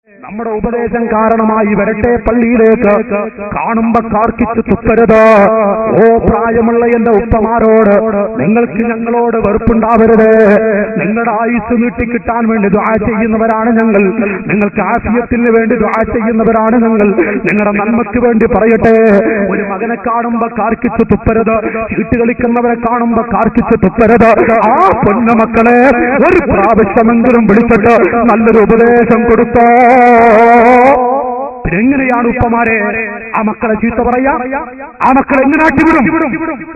നമ്മുടെ ഉപദേശം കാരണമായി വരട്ടെ പള്ളിയിലേക്ക്, കാണുമ്പോ കാർക്കിച്ച് തുപ്പരുത്. ഓ പ്രായമുള്ള എന്റെ ഉപ്പമാരോട്, നിങ്ങൾക്ക് ഞങ്ങളോട് വെറുപ്പുണ്ടാവരുത്. നിങ്ങളുടെ ആയുസ് നീട്ടിക്കിട്ടാൻ വേണ്ടി ദുആ ചെയ്യുന്നവരാണ് ഞങ്ങൾ. നിങ്ങൾക്ക് ആഫിയത്തിന് വേണ്ടി ദുആ ചെയ്യുന്നവരാണ് ഞങ്ങൾ. നിങ്ങളുടെ നന്മയ്ക്ക് വേണ്ടി പറയട്ടെ, ഒരു മകനെ കാണുമ്പോ കാർക്കിച്ച് തുപ്പരുത്, ചീട്ട് കളിക്കുന്നവരെ കാണുമ്പോ കാർക്കിച്ച് തുപ്പരുത്. ആ പൊന്നുമക്കളെ ഒരു പ്രാവശ്യമെങ്കിലും വിളിച്ചിട്ട് നല്ലൊരു ഉപദേശം കൊടുത്തോ. എങ്ങനെയാണ് ഉപ്പമാരെ ആ മക്കളെ ചീത്ത പറയാ? ആ മക്കളെ എങ്ങനെ നാട്ടിവിടും?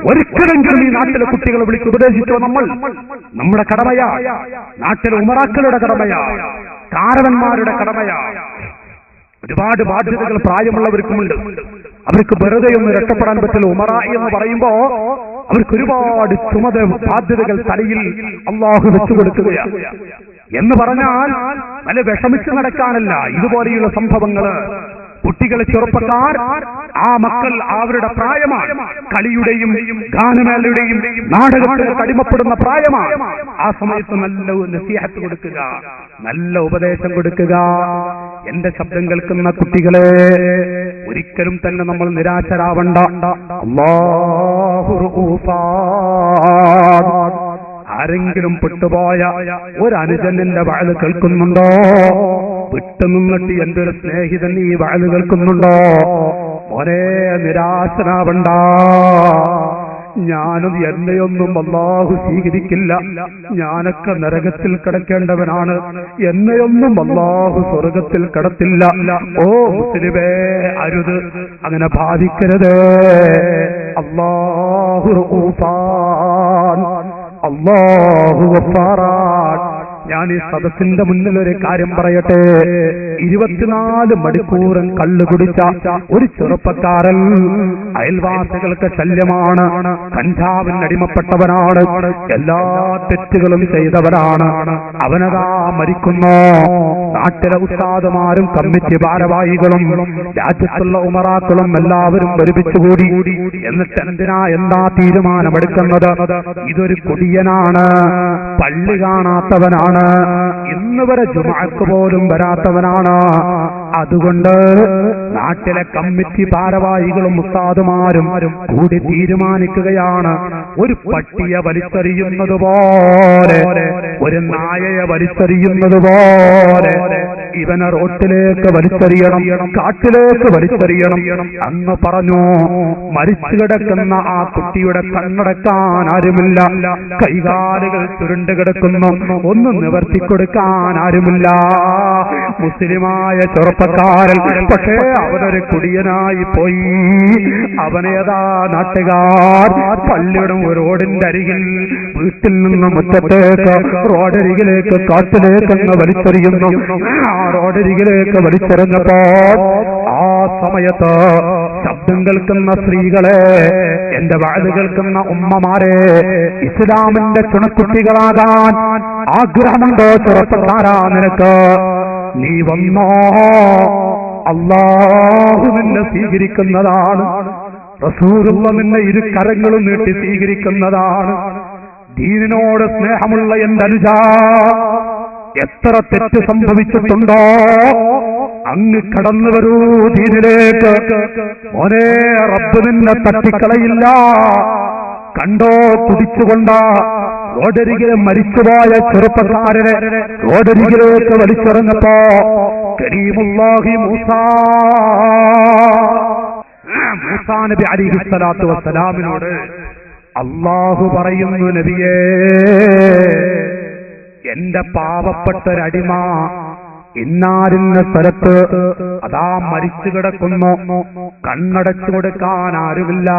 ഒരിക്കലെങ്കിലും ഈ നാട്ടിലെ കുട്ടികളെ വിളിച്ച് ഉപദേശിച്ചോ? നമ്മുടെ കടമയാ, നാട്ടിലെ ഉമറാക്കളുടെ കടമയാ, കാരവന്മാരുടെ കടമയാ. ഒരുപാട് ബാധ്യതകൾ പ്രായമുള്ളവർക്കുമുണ്ട്. അവർക്ക് വെറുതെ ഒന്ന് രക്ഷപ്പെടാൻ പറ്റില്ല. ഉമറ എന്ന് പറയുമ്പോ അവർക്ക് ഒരുപാട് ബാധ്യതകൾ തലയിൽ അള്ളാഹു വെച്ചു കൊടുക്കുകയാണ്. എന്ന് പറഞ്ഞാൽ നല്ല വിഷമിച്ച് നടക്കാനല്ല, ഇതുപോലെയുള്ള സംഭവങ്ങള് കുട്ടികളെ, ചെറുപ്പക്കാർ, ആ മക്കൾ അവരുടെ പ്രായമാണ്. കളിയുടെയും ഗാനമേളയുടെയും നാടകത്തിനൊക്കെ അടിമപ്പെടുന്ന പ്രായമാണ്. ആ സമയത്ത് നല്ല നസീഹത്ത് കൊടുക്കുക, നല്ല ഉപദേശം കൊടുക്കുക. എന്റെ ശബ്ദം കേൾക്കുന്ന കുട്ടികളെ, ഒരിക്കലും തന്നെ നമ്മൾ നിരാശരാവണ്ട. അല്ലാഹു റഊഫാൻ. ആരെങ്കിലും പെട്ടുപോയ ഒരു അനുജന്റെ വഅദ് കേൾക്കുന്നുണ്ടോ? വിട്ടുനിന്നിട്ട് എന്റെ ഒരു സ്നേഹിതൻ ഈ വഅദ് കേൾക്കുന്നുണ്ടോ? ഒരേ നിരാശനാവണ്ട. ഞാനും എന്നെയൊന്നും അല്ലാഹു സ്വീകരിക്കില്ല. ഞാനൊക്കെ നരകത്തിൽ കിടക്കേണ്ടവനാണ്. എന്നെയൊന്നും അല്ലാഹു സ്വർഗത്തിൽ കിടത്തില്ല. ഓ മുസ്ലിമേ, അരുത്, അങ്ങനെ ഭാവിക്കരുത്. അല്ലാഹു റഊഫാൻ, അല്ലാഹു ഗഫാറാൻ. ഞാൻ ഈ സദസ്സിന്റെ മുന്നിൽ ഒരു കാര്യം പറയട്ടെ. 24 മണിക്കൂറും കള്ളു കുടിച്ച ഒരു ചെറുപ്പക്കാരൻ അയൽവാസികൾക്ക് ശല്യമാണ്. കഞ്ചാവിന് അടിമപ്പെട്ടവനാണ്. എല്ലാ തെറ്റുകളും ചെയ്തവരാണ്. അവനതാ മരിക്കുന്നു. നാട്ടിലെ ഉസ്താദുമാരും കമ്മിറ്റി ഭാരവാഹികളും രാജ്യത്തുള്ള ഉമറാക്കളും എല്ലാവരും ഒരുമിച്ചുകൂടി. എന്നിട്ട് എന്താ തീരുമാനമെടുക്കുന്നത്? ഇതൊരു കൊടിയനാണ്, പള്ളി കാണാത്തവനാണ്, ഇന്ന് വരെ ജുമുഅക്ക് പോലും വരാത്തവനാണ്. അതുകൊണ്ട് നാട്ടിലെ കമ്മിറ്റി ഭാരവാഹികളും ഉസ്താദുമാരും കൂടി തീരുമാനിക്കുകയാണ്, ഒരു പട്ടിയെ വലിച്ചെറിയുന്നത് പോലെ, ഒരു നായയെ വലിച്ചെറിയുന്നത് പോലെ ഇവനെ റോട്ടിലേക്ക് വലിച്ചെറിയണം, കാട്ടിലേക്ക് വലിച്ചെറിയണം. അന്ന് പറഞ്ഞു, മരിച്ചു കിടക്കുന്ന ആ കുട്ടിയുടെ കണ്ണടക്കാൻ ആരുമില്ല, കൈകാലുകൾ ചുരുണ്ട് കിടക്കുന്നു, ഒന്ന് നിവർത്തിക്കൊടുക്കാൻ ആരുമില്ല. മുസ്ലിമായ ചെറുപ്പക്കാരൻ, പക്ഷേ അവനൊരു കുടിയനായി പോയി. അവനേതാ നാട്ടുകാർ പള്ളിയുടെ റോഡിന്റെ അരികിൽ, വീട്ടിൽ നിന്ന് മുറ്റത്തേക്ക്, റോഡരികിലേക്ക്, കാട്ടിലേക്കെന്ന് വലിച്ചെറിയുന്നു. ആ റോഡരികിലേക്ക് വലിച്ചെറിഞ്ഞപ്പോ ആ സമയത്ത് ശബ്ദം കേൾക്കുന്ന സ്ത്രീകളെ, എന്റെ വഅദ് കേൾക്കുന്ന ഉമ്മമാരെ, ഇസ്ലാമിന്റെ ചുണക്കുട്ടികളാകാൻ ആഗ്രഹമുണ്ടോ ചെറുപ്പക്കാരാ നിനക്ക്? നീ വന്നോ, അല്ലാഹു നിന്നെ സ്വീകരിക്കുന്നതാണ്. റസൂലുള്ള നിന്നെ ഇരു കരങ്ങളും നീട്ടി സ്വീകരിക്കുന്നതാണ്. ദീനിനോട് സ്നേഹമുള്ള എന്റെ അനുജ, എത്ര തെറ്റ് സംഭവിച്ചിട്ടുണ്ടോ അങ്ങ് കടന്നു വരൂ ദീനിലേക്ക്. മോനെ, റബ്ബ് നിന്നെ തട്ടിക്കളയില്ല. കണ്ടോ, തുടിച്ചുകൊണ്ട റോഡരികിലെ മരിച്ചുപോയ ചെറുപ്പക്കാരനെ റോഡരികിലേക്ക് വലിച്ചെറിഞ്ഞപ്പോ കരീമുല്ലാഹി മൂസാ നബി അലൈഹിസ്സലാത്തു വസ്സലാമിനോട് അല്ലാഹു പറയുന്നു, നബിയേ, എന്റെ പാവപ്പെട്ടൊരടിമ ഇന്നാരിന്ന സ്ഥലത്ത് അതാ മരിച്ചു കിടക്കുന്നു. കണ്ണടച്ചു കൊടുക്കാൻ ആരുമില്ല,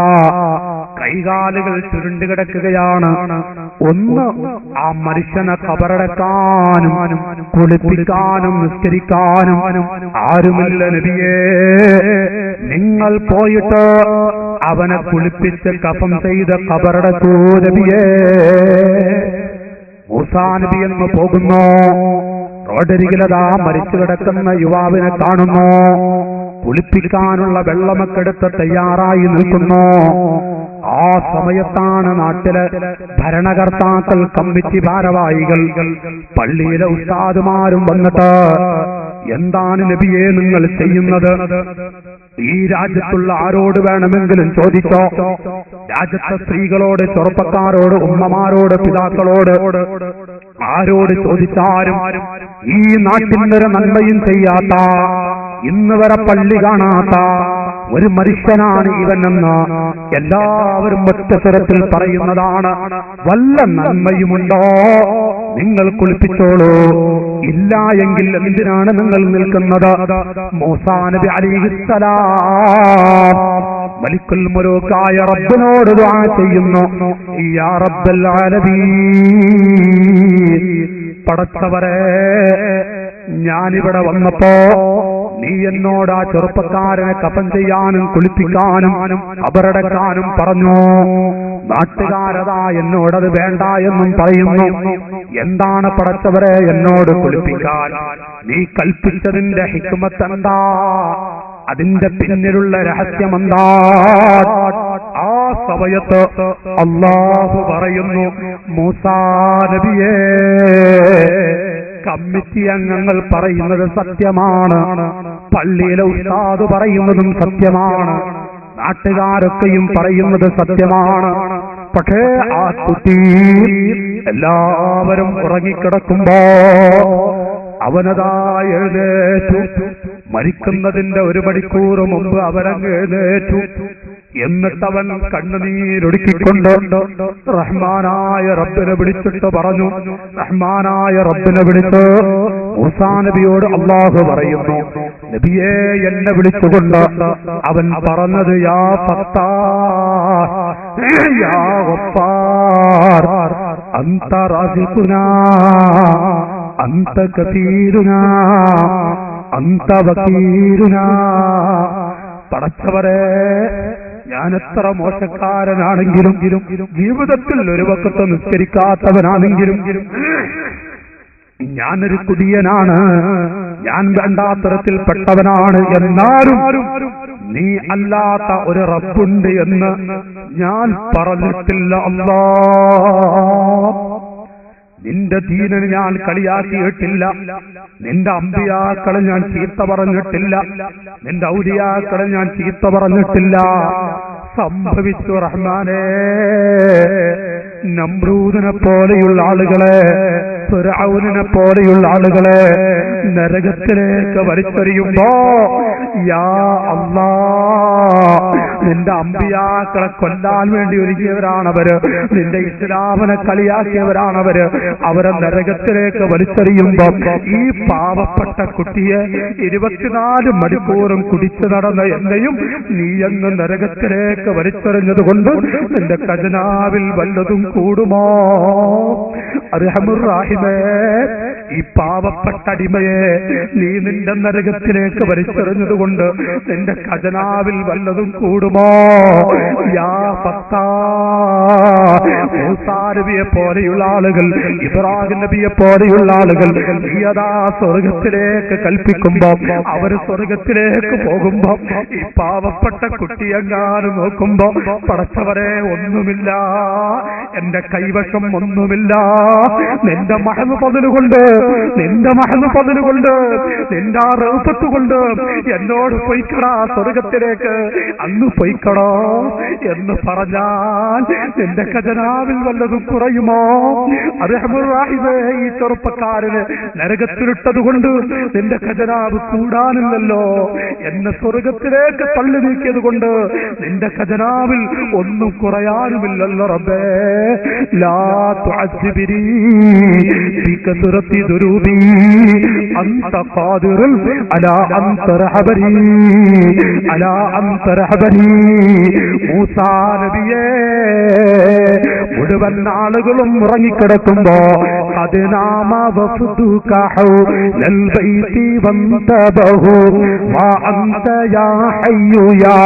കൈകാലുകൾ ചുരുണ്ടു കിടക്കുകയാണ്. ഒന്ന് ആ മനുഷ്യനെ ഖബറടക്കാനും കുളിപ്പിക്കാനും നിസ്കരിക്കാനും ആരുമില്ല. നബിയേ, നിങ്ങൾ പോയിട്ട് അവനെ കുളിപ്പിച്ച് കഫം ചെയ്ത് ഖബറടക്കൂ നബിയേ. മൂസാ നബി എന്ന് പോകുന്നു. റോഡരികിലതാ മരിച്ചു കിടക്കുന്ന യുവാവിനെ കാണുന്നു. കുളിപ്പിക്കാനുള്ള വെള്ളമൊക്കെ എടുത്ത് തയ്യാറായി നിൽക്കുന്നു. ആ സമയത്താണ് നാട്ടിലെ ഭരണകർത്താക്കൾ, കമ്മിറ്റി ഭാരവാഹികൾ, പള്ളിയിലെ ഉസ്താദുമാരും വന്നിട്ട് എന്താണ് നബിയെ നിങ്ങൾ ചെയ്യുന്നത്? ഈ രാജ്യത്തുള്ള ആരോട് വേണമെങ്കിലും ചോദിച്ചോ. രാജ്യത്തെ സ്ത്രീകളോട്, ചെറുപ്പക്കാരോട്, ഉമ്മമാരോട്, പിതാക്കളോട് ആരോട് ചോദിച്ചാലും ഈ നാട്ടിലൊരു നന്മയും ചെയ്യാത്ത, ഇന്ന് വരെ പള്ളി കാണാത്ത ഒരു മനുഷ്യനാണ് ഇവനെന്ന് എല്ലാവരും ഒറ്റ സ്വരത്തിൽ പറയുന്നതാണ്. വല്ല നന്മയുമുണ്ടോ? നിങ്ങൾ കുളിപ്പിച്ചോളൂ. ഇല്ല എങ്കിൽ എന്തിനാണ് നിങ്ങൾ നിൽക്കുന്നത്? മൂസാ നബി അലൈഹിസ്സലാം മലിക്കുൽ മുലൂക്കായ റബ്ബിനോട് ദുആ ചെയ്യുന്നു, യാ റബ്ബൽ ആലമീൻ, പടച്ചവരേ, ഞാനിവിടെ വന്നപ്പോ നീ എന്നോട് ആ ചെറുപ്പക്കാരനെ കഫൻ ചെയ്യാനും കുളിപ്പിക്കാനും അപരടക്കാനും പറഞ്ഞു. നാട്ടുകാരതാ എന്നോടത് വേണ്ട എന്നും പറയുന്നു. എന്താണ് പടച്ചവരെ എന്നോട് കുളിപ്പിക്കാൻ നീ കൽപ്പിച്ചതിന്റെ ഹിക്മത്ത് എന്താ? അതിന്റെ പിന്നിലുള്ള രഹസ്യമെന്താ? ആ സമയത്ത് അല്ലാഹു പറയുന്നു, മൂസാ നബിയേ, കമ്മിറ്റി അംഗങ്ങൾ പറയുന്നത് സത്യമാണ്, പള്ളിയിലെ ഉസ്താദ് പറയുന്നതും സത്യമാണ്, നാട്ടുകാരൊക്കെയും പറയുന്നത് സത്യമാണ്. പക്ഷേ ആ കുട്ടി എല്ലാവരും ഉറങ്ങിക്കിടക്കുമ്പോ അവനതാ എഴുന്നേറ്റു. മരിക്കുന്നതിന്റെ 1 മണിക്കൂർ മുമ്പ് അവനങ്ങ് എഴുന്നേറ്റു. എന്നിട്ടവൻ കണ്ണുനീരൊടുക്കിക്കൊണ്ട് റഹ്മാനായ റബ്ബിനെ വിളിച്ചിട്ട് പറഞ്ഞു, റഹ്മാനായ റബ്ബിനെ വിളിച്ച് മൂസാ നബിയോട് അല്ലാഹു പറയുന്നു, നബിയെ, എന്നെ വിളിച്ചുകൊണ്ട് അവൻ പറഞ്ഞത്, യാ ഫത്താഹ്, യാ ഗഫാർ, അന്ത റാസിഖുനാ, അന്ത കതീറുനാ, അന്ത വകീറുനാ. പടച്ചവരെ, ഞാൻ എത്ര മോശക്കാരനാണെങ്കിലും, ജീവിതത്തിൽ ഒരു വക്കത്ത് നിസ്കരിക്കാത്തവനാണെങ്കിലും, ഞാനൊരു കുടിയനാണ്, ഞാൻ വേണ്ടാത്തരത്തിൽപ്പെട്ടവനാണ്, എന്നാലും നീ അല്ലാത്ത ഒരു റബ്ബുണ്ട് എന്ന് ഞാൻ പറഞ്ഞിട്ടില്ല അല്ലാഹ്. നിന്റെ ദീനന് ഞാൻ കളിയാക്കിയിട്ടില്ല, നിന്റെ അമ്പിയാക്കളെ ഞാൻ ചീത്ത പറഞ്ഞിട്ടില്ല, നിന്റെ ഔലിയാക്കളെ ഞാൻ ചീത്ത പറഞ്ഞിട്ടില്ല. സംഭവിച്ചു റഹ്മാനേ, നമ്രൂദിനെ പോലെയുള്ള ആളുകളെ, ഫിർഔനിനെ പോലെയുള്ള ആളുകളെ നരകത്തിലേക്ക് വലിച്ചെറിയുമ്പോ, യാ അല്ലാഹ്, നിന്റെ അമ്പിയാക്കളെ കൊല്ലാൻ വേണ്ടി ഒരുങ്ങിയവരാണവര്, നിന്റെ ഇസ്ലാമിനെ കളിയാക്കിയവരാണവര്. അവരെ നരകത്തിലേക്ക് വലിച്ചെറിയുമ്പോ ഈ പാവപ്പെട്ട കുട്ടിയെ 24 മണിക്കൂറും കുടിച്ചു നടന്ന എന്നെയും നീയങ്ങ് നരകത്തിലേക്ക് വലിച്ചെറിഞ്ഞതുകൊണ്ട് നിന്റെ ഖജനാവിൽ വല്ലതും കൂടുമോ? അർഹമുർ റഹീമേ, ഈ പാവപ്പെട്ട അടിമയെ നീ നിന്റെ നരകത്തിലേക്ക് വലിച്ചെറിഞ്ഞതുകൊണ്ട് നിന്റെ ഖജനാവിൽ വല്ലതും കൂടുമോ? യാ ഫത്താഹ്, മൂസാ നബിയെ പോലെയുള്ള ആളുകൾ, ഇബ്രാഹിം നബിയെ പോലെയുള്ള ആളുകൾ നീയതാ സ്വർഗത്തിലേക്ക് കൽപ്പിക്കുമ്പോ അവര് സ്വർഗത്തിലേക്ക് പോകുമ്പോ ഈ പാവപ്പെട്ട കുട്ടിയെങ്ങാനും നോക്കുമ്പോ, പടച്ചവരെ, ഒന്നുമില്ല, എന്റെ കൈവശം ഒന്നുമില്ല, നിന്റെ മഹദ് പതിലുകൊണ്ട്, നിന്റെ മഹദ് പതിലുകൊണ്ട്, നിന്റെ ആ റൗഫത്ത് കൊണ്ട് എന്നോട് പൊയ്ക്കടാ സ്വർഗത്തിലേക്ക്, അന്ന് പൊയ്ക്കടോ എന്ന് പറഞ്ഞാൽ നിന്റെ ഖജനാവിൽ വല്ലതും കുറയുമോ? അർഹമുർ റഹീമേ, ഈ ചെറുപ്പക്കാരന് നരകത്തിലിട്ടത് കൊണ്ട് നിന്റെ ഖജനാവ് കൂടാനില്ലല്ലോ. എന്നെ സ്വർഗത്തിലേക്ക് തള്ളി നീക്കിയത് കൊണ്ട് നിന്റെ ഖജനാവിൽ ഒന്നും കുറയാനുമില്ലല്ലോ. റബ്ബേ, ലാ തുഅദ്ദിബിനി ബികസറത്തി ദുരൂബി, അൻത ഖാദിറുൻ അലാ അൻ തർഹബനി, അലാ അൻ തർഹബനി. മൂസാ നബിയേ, മുഴുവൻ ആളുകളും ഉറങ്ങിക്കിടക്കുമ്പോ അതിനാമ വഫ്ദുക ഹൗലൽ ബൈതി വന്തബഹു വാ അൻത യാ ഹയ്യു യാ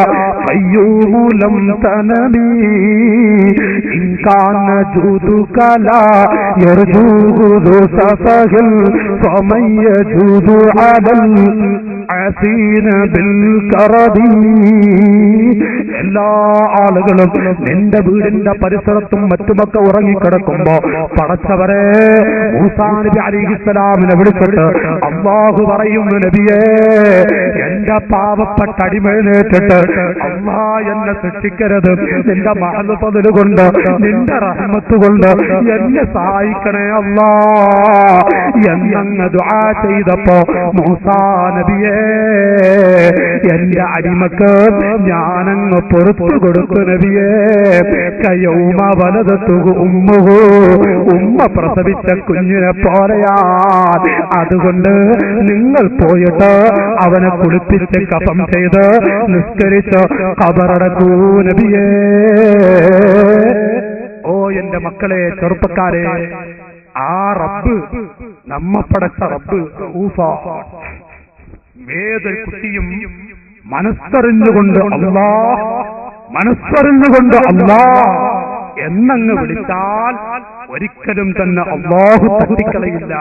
ഖയ്യൂമു ലം തനമി ഇൻ കാന ജൂദുക ലാ യർജൂഹു സഫഹൽ ഫമൻ യജൂദു അലൽ ആസീന ബിൽ കറബി. എല്ലാ ആളുകളും നിന്റെ വീടിന്റെ പരിസരത്തും മറ്റുമൊക്കെ ഉറങ്ങിക്കിടക്കുമ്പോ പടച്ചവരെ മൂസാ നബി അലൈഹിസ്സലാമിനെ വിളിച്ചിട്ട് അല്ലാഹു പറയുന്നു, നബിയേ എന്റെ പാവപ്പെട്ട അടിമേനേറ്റിട്ട് അല്ലാ എന്നെ ശിക്ഷിക്കരുത്, നിന്റെ മഹ്ഫറത്ത് കൊണ്ട് നിന്റെ റഹ്മത്ത് കൊണ്ട് എന്നെ സഹായിക്കണേ അല്ലാ എന്നങ്ങ് ദുആ ചെയ്തപ്പോ മൂസാ നബിയേ എന്റെ അടിമക്ക് ഞാനങ്ങ് പൊറുത്തു കൊടുത്തു നബിയേ. കയൗമ വലദതുഹു ഉമ്മുഹു, ഉമ്മ പ്രസവിച്ച കുഞ്ഞിനെ പോലെയാ. അതുകൊണ്ട് നിങ്ങൾ പോയിട്ട് അവനെ കുളിപ്പിച്ച് കഫം ചെയ്ത് നിസ്കരിച്ച് ഖബറടക്കൂ നബിയേ. ഓ എന്റെ മക്കളെ, ചെറുപ്പക്കാരെ, ആ റബ്ബ് നമ്മ പടച്ച റബ്ബ് ഏതൊരു കുട്ടിയും മനസ്സറിഞ്ഞുകൊണ്ട് അല്ലാ എന്നങ്ങ് വിളിച്ചാൽ ഒരിക്കലും തന്നെ അല്ലാഹു തട്ടിക്കളയില്ല.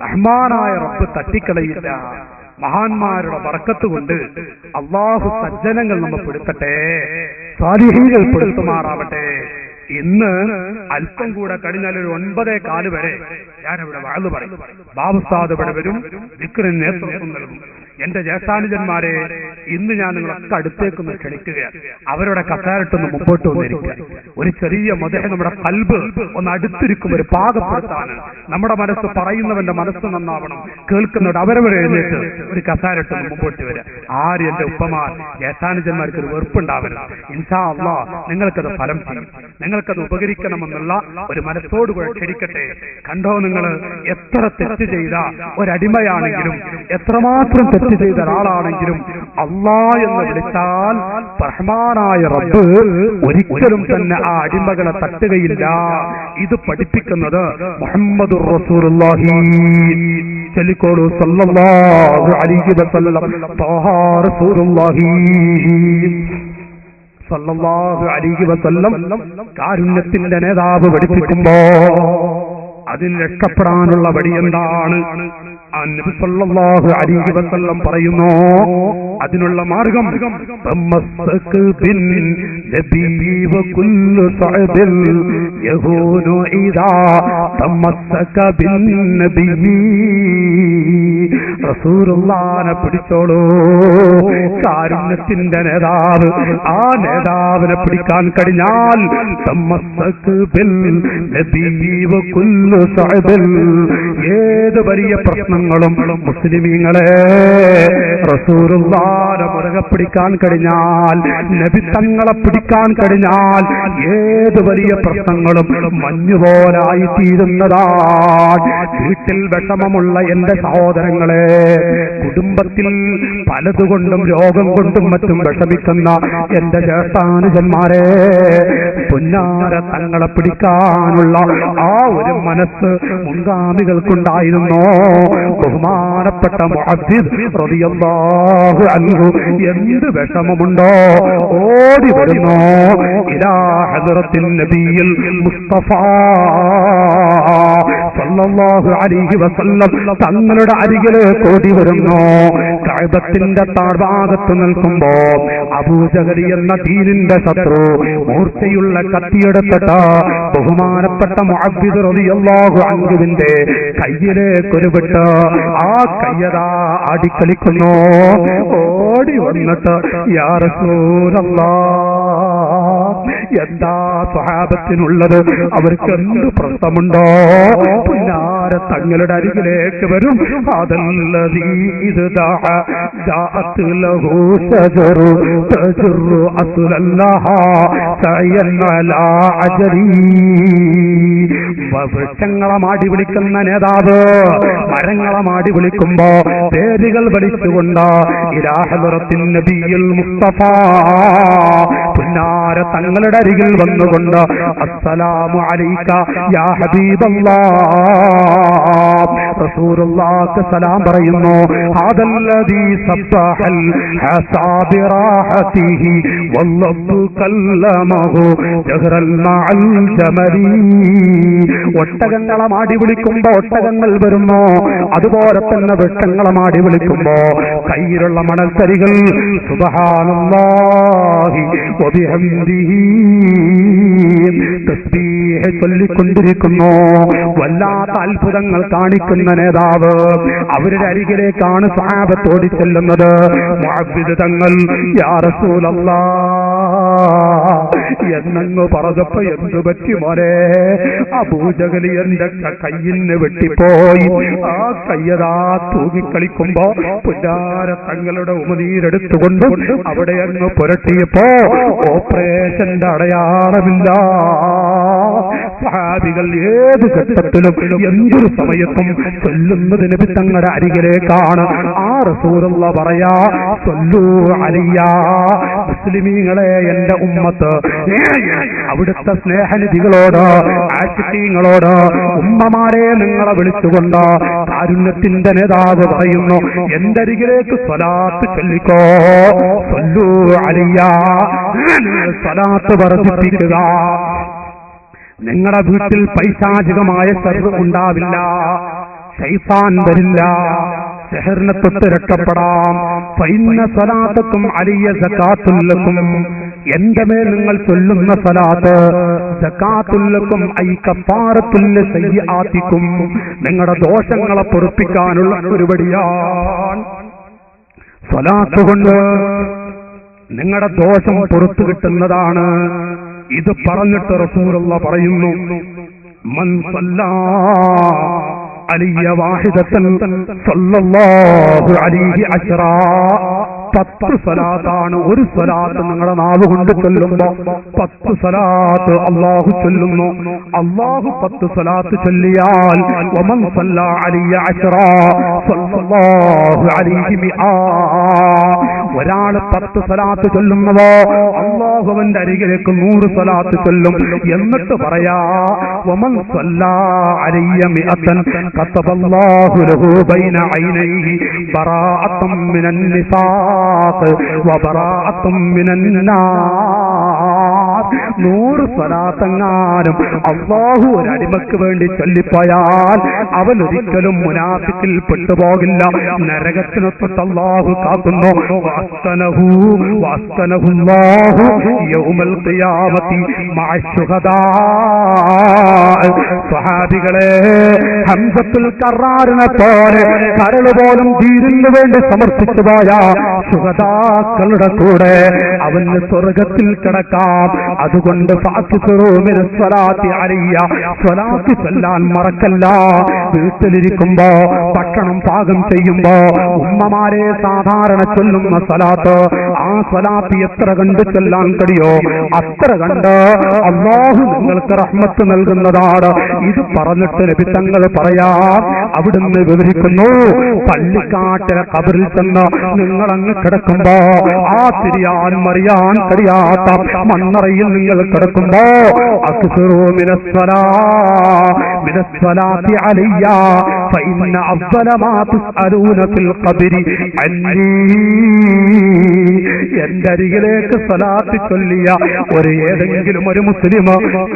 റഹ്മാനായ റബ്ബ് തട്ടിക്കളയില്ല. മഹാന്മാരുടെ ബർക്കത്ത് കൊണ്ട് അല്ലാഹു സജ്ജനങ്ങൾ നമ്മെ പെടുത്തട്ടെ, സാലിഹീങ്ങൾ പെടുത്തുമാറാവട്ടെ. ഇന്ന് അല്പം കൂടെ കഴിഞ്ഞാൽ ഒരു 9:15 വരെ ഞാനിവിടെ വഅദ് പറയും. ബാബുസ്താദ് ഇവിടെ വരും, ദിക്റിന് നേതൃത്വം നൽകും. എന്റെ ജ്യേഷ്ഠാനുജന്മാരെ, ഇന്ന് ഞാൻ നിങ്ങളൊക്കെ അടുത്തേക്കൊന്ന് ക്ഷണിക്കുകയാണ്. അവരുടെ കസേരട്ടൊന്ന് മുമ്പോട്ട് വന്നിരിക്കുക. ഒരു ചെറിയ മദഹ് നമ്മുടെ ഖൽബ് ഒന്ന് അടുത്തിരിക്കും, ഒരു പാകപ്പെടുത്താൻ. നമ്മുടെ മനസ്സ് പറയുന്നവന്റെ മനസ്സ് നന്നാവണം, കേൾക്കുന്നവരുടെ അവരവരെ എഴുന്നേറ്റ് ഒരു കസേരട്ടൊന്ന് മുമ്പോട്ട് വരിക. ആര് എന്റെ ഉപ്പമാർ ജ്യേഷ്ഠാനുജന്മാർക്ക് ഒരു വെറുപ്പുണ്ടാവില്ല. ഇൻഷാ അല്ലാഹ് നിങ്ങൾക്കത് ഫലം ചെയ്യും, നിങ്ങൾക്കത് ഉപകരിക്കണമെന്നുള്ള ഒരു മനസ്സോടുകൂടെ ക്ഷണിക്കട്ടെ. കണ്ടോ, നിങ്ങൾ എത്ര തെറ്റ് ചെയ്ത ഒരടിമയാണെങ്കിലും എത്രമാത്രം തെറ്റ് ചെയ്ത ഒരാളാണെങ്കിലും അല്ലാ എന്ന് വിളിച്ചാൽ റഹ്മാനായ റബ്ബ് ഒരിക്കലും തന്നെ ആ അടിമകളെ തട്ടുകയില്ല. ഇത് പഠിപ്പിക്കുന്നത് മുഹമ്മദുർ റസൂലുള്ളാഹി ചൊല്ലിക്കോളൂ സല്ലല്ലാഹു അലൈഹി വസല്ലം. ത്വാഹ റസൂലുള്ളാഹി സല്ലല്ലാഹു അലൈഹി വസല്ലം കാരുണ്യത്തിന്റെ നേതാവ് പഠിപ്പിക്കുമ്പോ അതിന് രക്ഷപ്പെടാനുള്ള വഴി എന്താണ്? നബി സല്ലല്ലാഹു അലൈഹി വസല്ലം പറയുന്നു, അതിനുള്ള മാർഗം തമസ്സക് ബിൻ നബി വകുല്ലു സഅദിൽ യഹൂനു ഇദാ തമസ്സക ബിൻ നബി. റസൂലുള്ളാഹിനെ പിടിച്ചോളൂ, കാരുണ്യത്തിന്റെ നേതാവ്. ആ നേതാവിനെ പിടിക്കാൻ കഴിഞ്ഞാൽ തമസ്സക് ബിൻ നബി വകുല്ലു സഅദിൽ, ഏത് വലിയ പ്രശ്നങ്ങളും മുസ്ലിമീങ്ങളെ റസൂലുള്ളാഹിനെ മുറുകെ പിടിക്കാൻ കഴിഞ്ഞാൽ, നബി തങ്ങളെ പിടിക്കാൻ കഴിഞ്ഞാൽ ഏത് വലിയ പ്രശ്നങ്ങളും മഞ്ഞുപോലായി തീരുന്നതാണ്. വീട്ടിൽ വിഷമമുള്ള എന്റെ സഹോദരങ്ങളെ, കുടുംബത്തിൽ പലതുകൊണ്ടും രോഗം കൊണ്ടും മറ്റും വിഷമിക്കുന്ന എന്റെ ജ്യേഷ്ഠാനുജന്മാരെ, പുന്നാര തങ്ങളെ പിടിക്കാനുള്ള ആ ഒരു മനസ്സ് മുൻഗാമികൾക്കുണ്ടായിരുന്നു. ബഹുമാനപ്പെട്ട മുഅദ്ദിദ് റളിയല്ലാഹു അൻഹു എന്ത് വിഷമമുണ്ടോ ഓടി വരുന്നു ഇലാ ഹദ്റത്തിൻ നബിയിൽ മുസ്തഫ സല്ലല്ലാഹു അലൈഹി വസല്ലം തങ്ങളുടെ അരികിലേക്ക് ഓടി വരുന്നു. കഅബത്തിന്റെ താഴ്ഭാഗത്ത് നിൽക്കുമ്പോ അബൂജഹൽ എന്ന ദീനിന്റെ ശത്രു മൂർച്ചയുള്ള കത്തിയെടുത്തിട്ട് ബഹുമാനപ്പെട്ട മുഅദ്ദിദ് റളിയല്ലാഹു അൻഹുവിന്റെ കയ്യിലേക്ക് ഒരു വിട്ട് ആ കയ്യതാ ആടിക്കളിക്കുന്നു. ഓടി വന്നിട്ട് യാ റസൂലല്ലാഹ്, എന്താ സ്വഹാബത്തിനുള്ളത്? അവർക്ക് എന്ത് പ്രശ്നമുണ്ടോ? പിന്നാര തങ്ങളുടെ അരികിലേക്ക് വരും. അതല്ലദീ ഇദ് ദഅഅത് ലഹു ശജറു തജറു അസ്ലല്ലാഹ സഅയൻ അലാ അജരി. വൃക്ഷങ്ങളെ മാടി വിളിക്കുന്ന നേതാവ് മരങ്ങളെ മാടി വിളിക്കുമ്പോ പേരുകൾ വലിച്ചുകൊണ്ട് ഇലാ ഹദ്റത്തിൻ നബിയിൽ മുസ്തഫ പുന്നാര തങ്ങളുടെ അരികിൽ വന്നുകൊണ്ട് അസ്സലാമു അലൈക യാ ഹബീബല്ലാഹ്, റസൂലുള്ളാഹിക്ക് സലാം പറയുന്നു. ഹാദല്ലദീ സബ്ബഹൽ ഹസാബിറാഹതിഹി വല്ലഹു കല്ലമഹു ജഹ്റൽ മഅൽ ജമലി. ഒട്ടകങ്ങളെ മാടി വിളിക്കുമ്പോ ഒട്ടകങ്ങൾ വരുന്നു, അതുപോലെ തന്നെ വൃക്ഷങ്ങളെ മാടി വിളിക്കുമ്പോ കയ്യിലുള്ള മണൽത്തരികൾ സുബ്ഹാനല്ലാഹി വബിഹംദിഹി തസ്ബീഹ് ചൊല്ലിക്കൊണ്ടിരിക്കുന്നു. വല്ലാത്ത അത്ഭുതങ്ങൾ കാണിക്കുന്ന നേതാവ്. അവരുടെ അരികിലേക്കാണ് സ്വഹാബത്തോട് ചെല്ലുന്നത്. മുഅവ്വിദ് തങ്ങൾ യാ റസൂലല്ലാഹ് എന്നങ്ങ് പറഞ്ഞപ്പോ എന്തു പറ്റി മോനെ? അബൂജഹൽ എന്റെ കയ്യിന് വെട്ടിപ്പോയി. ആ കയ്യതാ തൂങ്ങിക്കളിക്കുമ്പോ പുല്ലാര തങ്ങളുടെ ഉമനീരെടുത്തുകൊണ്ട് അവിടെ അങ്ങ് പുരട്ടിയപ്പോ ഓപ്പറേഷന്റെ അടയാളമില്ല. സഹാബികൾ ഏത് ഘട്ടത്തിലും എന്തൊരു സമയത്തും ചൊല്ലുന്നത് നബി തങ്ങളുടെ അരികിലേക്കാണ്. ആ റസൂലുള്ളാഹി പറയാ സല്ലൂ അലയ്യ. മുസ്ലിമീങ്ങളെ, എന്റെ ഉമ്മത്ത് അവിടുത്തെ സ്നേഹനിധികളോട് ആശിഖീങ്ങളോട് ഉമ്മമാരെ നിങ്ങളെ വിളിച്ചുകൊണ്ട് കാരുണ്യത്തിന്റെ നേതാവ് പറയുന്നു, എന്റെ അരികിലേക്ക് സ്വലാത്ത് ചൊല്ലിക്കോ. സല്ലൂ അലയ്യ. സ്വലാത്ത് വർദ്ധിപ്പിക്കുക. നിങ്ങളുടെ വീട്ടിൽ പൈശാചികമായ ശർവ് ഉണ്ടാവില്ല, ശൈത്താൻ വരില്ല, സിഹറിനെ തൊട്ട് രക്ഷപ്പെടാം. ഫഇന്ന സ്വലാത്തക്കും അലിയ സകാത്തുല്ലക്കും. എന്റെ മേൽ നിങ്ങൾ ചൊല്ലുന്ന സ്വലാത്ത് സകാത്തുല്ലക്കും ഐ കഫാറത്തുൽ സയ്യിആതിക്കും. നിങ്ങളുടെ ദോഷങ്ങളെ പൊറുപ്പിക്കാനുള്ള ഒരു വഴിയാണ്. സ്വലാത്ത് കൊണ്ട് നിങ്ങളുടെ ദോഷം പുറത്തു കിട്ടുന്നതാണ്. ഇത് പറഞ്ഞിട്ട് റസൂലുള്ളാഹി പറയുന്നു, മൻ സല്ലാ അലിയ വാഹിദത്തൻ സല്ലല്ലാഹു അലൈഹി അശ്റാ. 10 സ്വലാത്താണ്. ഒരു സ്വലാത്ത് നിങ്ങളുടെ നാവ് കൊണ്ട് ചൊല്ലുമ്പോ 10 സ്വലാത്ത് അല്ലാഹു ചൊല്ലുന്നു. അല്ലാഹു 10 സ്വലാത്ത് ചൊല്ലിയാൽ വമൻ സല്ലാ അലിയ അശ്റാ സല്ലല്ലാഹു അലൈഹി മിആ. ഒരാൾ 10 സ്വലാത്ത് ചൊല്ലുന്നവോ അല്ലാഹു അവന്റെ അരികിലേക്ക് 100 സ്വലാത്ത് ചൊല്ലും. എന്നിട്ട് പറയാ വമൻ സല്ലാ അലിയ മിഅതൻ കതബല്ലാഹു ലഹു ബൈന ഐനൈഹി ബറാഅത്തും മിനൻ നിഫാഖ് വബറാഅത്തും മിനൻ നാർ. 100 സ്വലാത്തെങ്ങാനും അല്ലാഹു ഒരു അടിമക്ക് വേണ്ടി ചൊല്ലിപ്പോയാൽ അവൻ ഒരിക്കലും മുനാഫിക്കിൽ പെട്ടുപോകില്ല. നരകത്തിനെ തൊട്ട് അല്ലാഹു കാക്കുന്നു. വഅസ്തനഹുല്ലാഹു യൗമൽ ഖിയാമത്തി മഅശ്ശുഹദാ. സ്വഹാബികളെ, ഹംസത്തുൽ കറാറിനെ പോലെ കരള് പോലും ദീനിനു വേണ്ടി സമർപ്പിച്ചു പോയ ശുഹദാക്കളുടെ കൂടെ അവന് സ്വർഗത്തിൽ കിടക്കാം. അതുകൊണ്ട് സ്വലാത്ത് ചൊല്ലാൻ മറക്കല്ല. വീട്ടിലിരിക്കുമ്പോ ഭക്ഷണം പാകം ചെയ്യുമ്പോ ഉമ്മമാരെ സാധാരണ ചൊല്ലുന്ന സ്വലാത്ത്, ആ സ്വലാത്ത് എത്ര കണ്ട് ചൊല്ലാൻ കഴിയോ അത്ര കണ്ട് അല്ലാഹു നിങ്ങൾക്ക് റഹ്മത്ത് നൽകുന്നതാണ്. ഇത് പറഞ്ഞിട്ട് നബി തങ്ങൾ പറയാം, അവിടുന്ന് വിവരിക്കുന്നു, പള്ളിക്കാട്ടിലെ ഖബറിൽ ചെന്ന് നിങ്ങളങ്ങ് കിടക്കുമ്പോ ആ തിരിയാൻ മറിയാൻ കഴിയാത്ത മണ്ണറയിൽ നിങ്ങൾ കിടക്കുമ്പോ അക്സറൂ മിനസ്സലാത്തി അലയ്യ ഫഇന്ന അഫ്ദല മാ തുസ്അലൂന ഫിൽ ഖബരി അന്നീ. എന്റെ അരികിലേക്ക് സ്വലാത്ത് ചൊല്ലിയ ഏതെങ്കിലും ഒരു മുസ്ലിം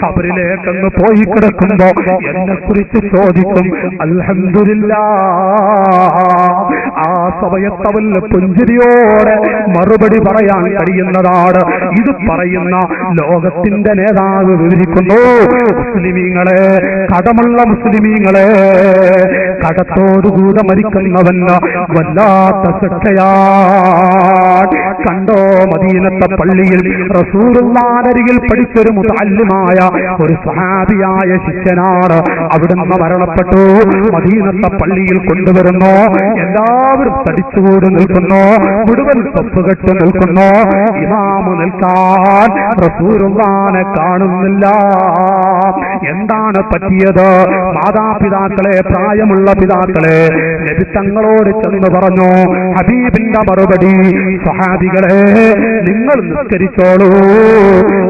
ഖബറിലേക്കങ്ങ് പോയി കിടക്കുമ്പോ എന്നെ കുറിച്ച് ചോദിക്കും, അൽഹംദുലില്ലാഹ്. ആ സമയത്തവന് പുഞ്ചിരിയോടെ മറുപടി പറയാൻ കഴിയുന്നതാണ്. ഇത് പറയുന്ന ലോകത്തിന്റെ നേതാവ് വിവരിക്കുന്നു, മുസ്ലിമീങ്ങളെ, കടമുള്ള മുസ്ലിമീങ്ങളെ, കടത്തോടുകൂടെ മരിക്കുന്നവന് വല്ലാത്ത ശിക്ഷയാണ്. കണ്ടോ, മദീനത്തെ പള്ളിയിൽ റസൂലുള്ളാഹിയിൽ പഠിച്ചൊരു മുതഅല്ലിമായ ഒരു സ്വഹാബിയായ ശിഷ്യനാണ്. അവിടുന്ന് മരണപ്പെട്ടു. മദീനത്തെ പള്ളിയിൽ കൊണ്ടുവരുന്നു. എല്ലാവരും തടിച്ചുകൂടി നിൽക്കുന്നു. മുഴുവൻ തൊപ്പുകെട്ട് നിൽക്കുന്നു. ഇമാമ് നിൽക്കാൻ റസൂലുള്ളാഹിനെ കാണുന്നില്ല. എന്താണ് പറ്റിയത്? മാതാപിതാക്കളെ, പ്രായമുള്ള ഭാഗ്യമുള്ള പിതാക്കളെ, നബി തങ്ങളോട് ചെന്ന് പറഞ്ഞു, ഹബീബിന്റെ മറുപടി, സ്വഹാബികളെ നിങ്ങൾ നിസ്കരിച്ചോളൂ,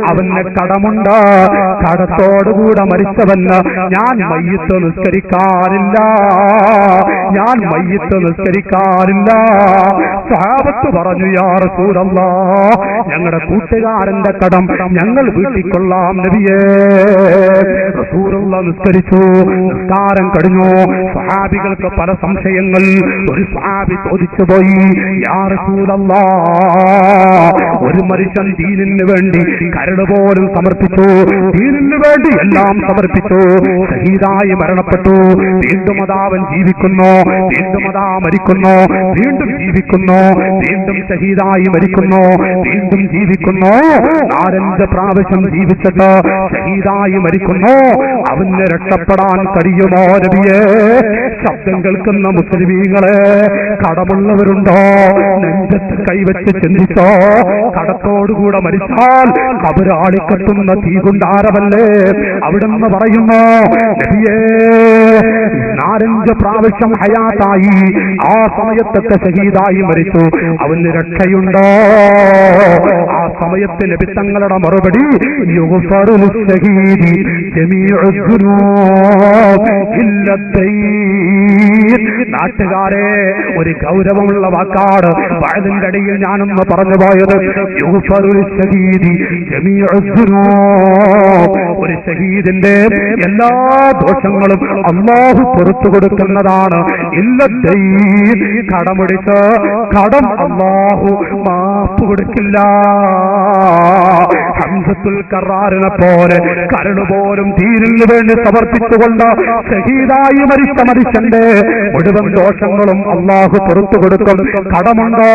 അവന് കടമുണ്ട്, കടത്തോടുകൂടെ മരിച്ചവന് ഞാൻ മയ്യിത്ത് നിസ്കരിക്കാറില്ല, ഞാൻ മയ്യിത്ത് നിസ്കരിക്കാറില്ല. സഹാബത്ത് പറഞ്ഞു, യാ റസൂലല്ലാഹ്, ഞങ്ങളുടെ കൂട്ടുകാരന്റെ കടം ഞങ്ങൾ വീട്ടിക്കൊള്ളാം നബിയേ. റസൂലുള്ളാഹ് നിസ്കരിച്ചു. നിസ്കാരം കഴിഞ്ഞു. സ്വഹാബികൾക്ക് പല സംശയങ്ങൾ. ഒരു സ്വഹാബി ചോദിച്ചു പോയി, യാ റസൂലല്ലാഹ്, ഒരു മനുഷ്യൻ ദീനിന് വേണ്ടി കരട് പോലും സമർപ്പിച്ചു, ദീനിന് വേണ്ടി എല്ലാം സമർപ്പിച്ചു, ഷഹീദായി മരണപ്പെട്ടു, വീണ്ടും അതാവൻ ജീവിക്കുന്നു, വീണ്ടും അതാ മരിക്കുന്നു, വീണ്ടും ജീവിക്കുന്നു, വീണ്ടും ഷഹീദായി മരിക്കുന്നു, വീണ്ടും ജീവിക്കുന്നു, 4-5 പ്രാവശ്യം ജീവിച്ചിട്ട് ഷഹീദായി മരിക്കുന്നു. അവന് രക്ഷപ്പെടാൻ കഴിയുമോ നബിയേ? ശബ്ദം കേൾക്കുന്ന മുസ്ലിമീങ്ങളെ, കടമുള്ളവരുണ്ടോ? നെഞ്ചത്ത് കൈവച്ച് ചിന്തിച്ചോ? കടത്തോടുകൂടെ മരിച്ചാൽ കബറാളിക്കത്തുന്ന തീകുണ്ടാരമല്ലേ? അവിടെന്ന് പറയുന്നു, നബിയേ 4-5 പ്രാവശ്യം ഹയാത്തായി, ആ സമയത്തൊക്കെ ഷഹീദായി മരിച്ചു, അവന് രക്ഷയുണ്ടോ? ആ സമയത്ത് നബി തങ്ങളുടെ മറുപടി, യുഗ്ഫറു ലിശ്ശഹീദി ജമീഉ ദുനൂബ് ഇല്ല ദൈൻ. നാട്ടുകാരെ, ഒരു ഗൗരവമുള്ള വാക്കാട് വഅദിന്റെ ഇടയിൽ ഞാനൊന്ന് പറഞ്ഞു പോയത്. യുഗ്ഫറു ലിശ്ശഹീദി ജമീഉ ദുനൂബ്, ഒരു ഷഹീദിന്റെ എല്ലാ ദോഷങ്ങളും അല്ലാഹു പുറത്തു കൊടുക്കുന്നതാണ്. ഇല്ല ദൈൻ, കടമെടുത്ത് കടം അല്ലാഹു മാപ്പ് കൊടുക്കില്ല. ഹംസത്തുൽ കറാറിനെ പോലെ കരടുപോലും ദീനിന് വേണ്ടി സമർപ്പിച്ചുകൊണ്ട് ഷഹീദായി മരിച്ച മനുഷ്യന്റെ മുഴുവൻ ദോഷങ്ങളും അല്ലാഹു പുറത്തു കൊടുക്കും. കടമുണ്ടോ?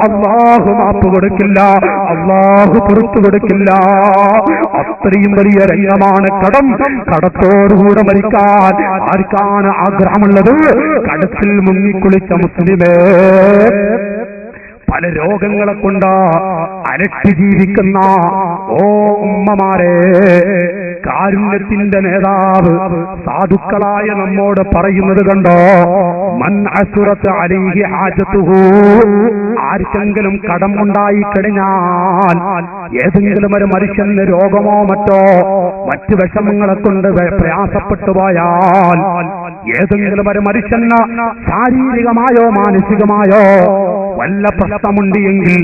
അല്ലാഹു മാപ്പ് കൊടുക്കില്ല, അല്ലാഹു പുറത്തു കൊടുക്കില്ല. അത്രയും വലിയ രംഗമാണ് കടം. കടത്തോടുകൂടെ മരിക്കാൻ ആർക്കാണ് ആഗ്രഹമുള്ളത്? കടത്തിൽ മുങ്ങിക്കുളിച്ച മുസ്ലിമേ, പല രോഗങ്ങളെ കൊണ്ട് അലട്ടി ജീവിക്കുന്ന ഓ ഉമ്മമാരെ, കാരുണ്യത്തിന്റെ നേതാവ് സാധുക്കളായ നമ്മോട് പറയുന്നത് കണ്ടോ, മൻ അസുറത്ത് അലൈഹി ഹാജത്തുഹു, ആർക്കെങ്കിലും കടം ഉണ്ടായി കഴിഞ്ഞാൽ, ഏതെങ്കിലും ഒരു മനുഷ്യന് രോഗമോ മറ്റോ മറ്റു വിഷമങ്ങളെ കൊണ്ട് പ്രയാസപ്പെട്ടു പോയാൽ, ഏതെങ്കിലും ഒരു മനുഷ്യന് ശാരീരികമായോ മാനസികമായോ വല്ല പ്രശ്നമുണ്ട് എങ്കിൽ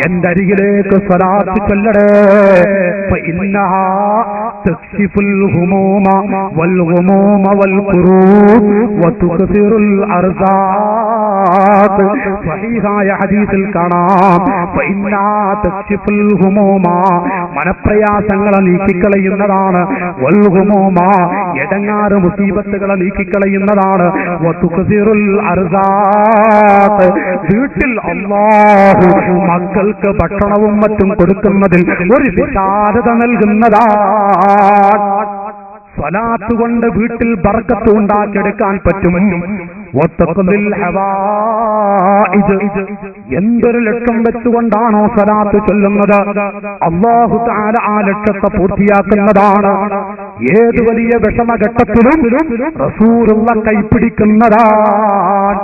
എന്റെ അരികിലേക്ക് സ്വലാത്ത് ചൊല്ലടേ. ഫഇന്നഹാ തക്ശിഫുൽ ഹുമൂമ വൽ ഗുമൂമ വൽ ഖുറൂബ് വതുക്സിറുൽ അർസാഖ്. സ്വഹീഹായ ഹദീസിൽ കാണാം, ഫഇന്നഹാ തക്ശിഫുൽ ഹുമൂമ, മനപ്രയാസങ്ങളെ നീക്കിക്കളയുന്നതാണ്, വൽ ഗുമൂമ, എടങ്ങാറ് മുസീബത്തുകളെ നീക്കിക്കളയുന്നതാണ്, വതുക്സിറുൽ അർസാഖ്, വീട്ടിൽ അല്ലാഹു മക്കൾക്ക് ഭക്ഷണവും മറ്റും കൊടുക്കുന്നതിൽ ഒരു വിശാലത നൽകുന്നതാണ്. സ്വലാത്ത് കൊണ്ട് വീട്ടിൽ ബർക്കത്ത് ഉണ്ടാക്കിയെടുക്കാൻ പറ്റും. എന്തൊരു ലക്ഷ്യം വെച്ചുകൊണ്ടാണോ സ്വലാത്ത് ചൊല്ലുന്നത്, അല്ലാഹു തആല ആ ലക്ഷ്യത്തെ പൂർത്തിയാക്കുന്നതാണ്. ഏത് വലിയ വിഷമഘട്ടത്തിലും റസൂലുള്ള കൈപ്പിടിക്കുന്നതാണ്.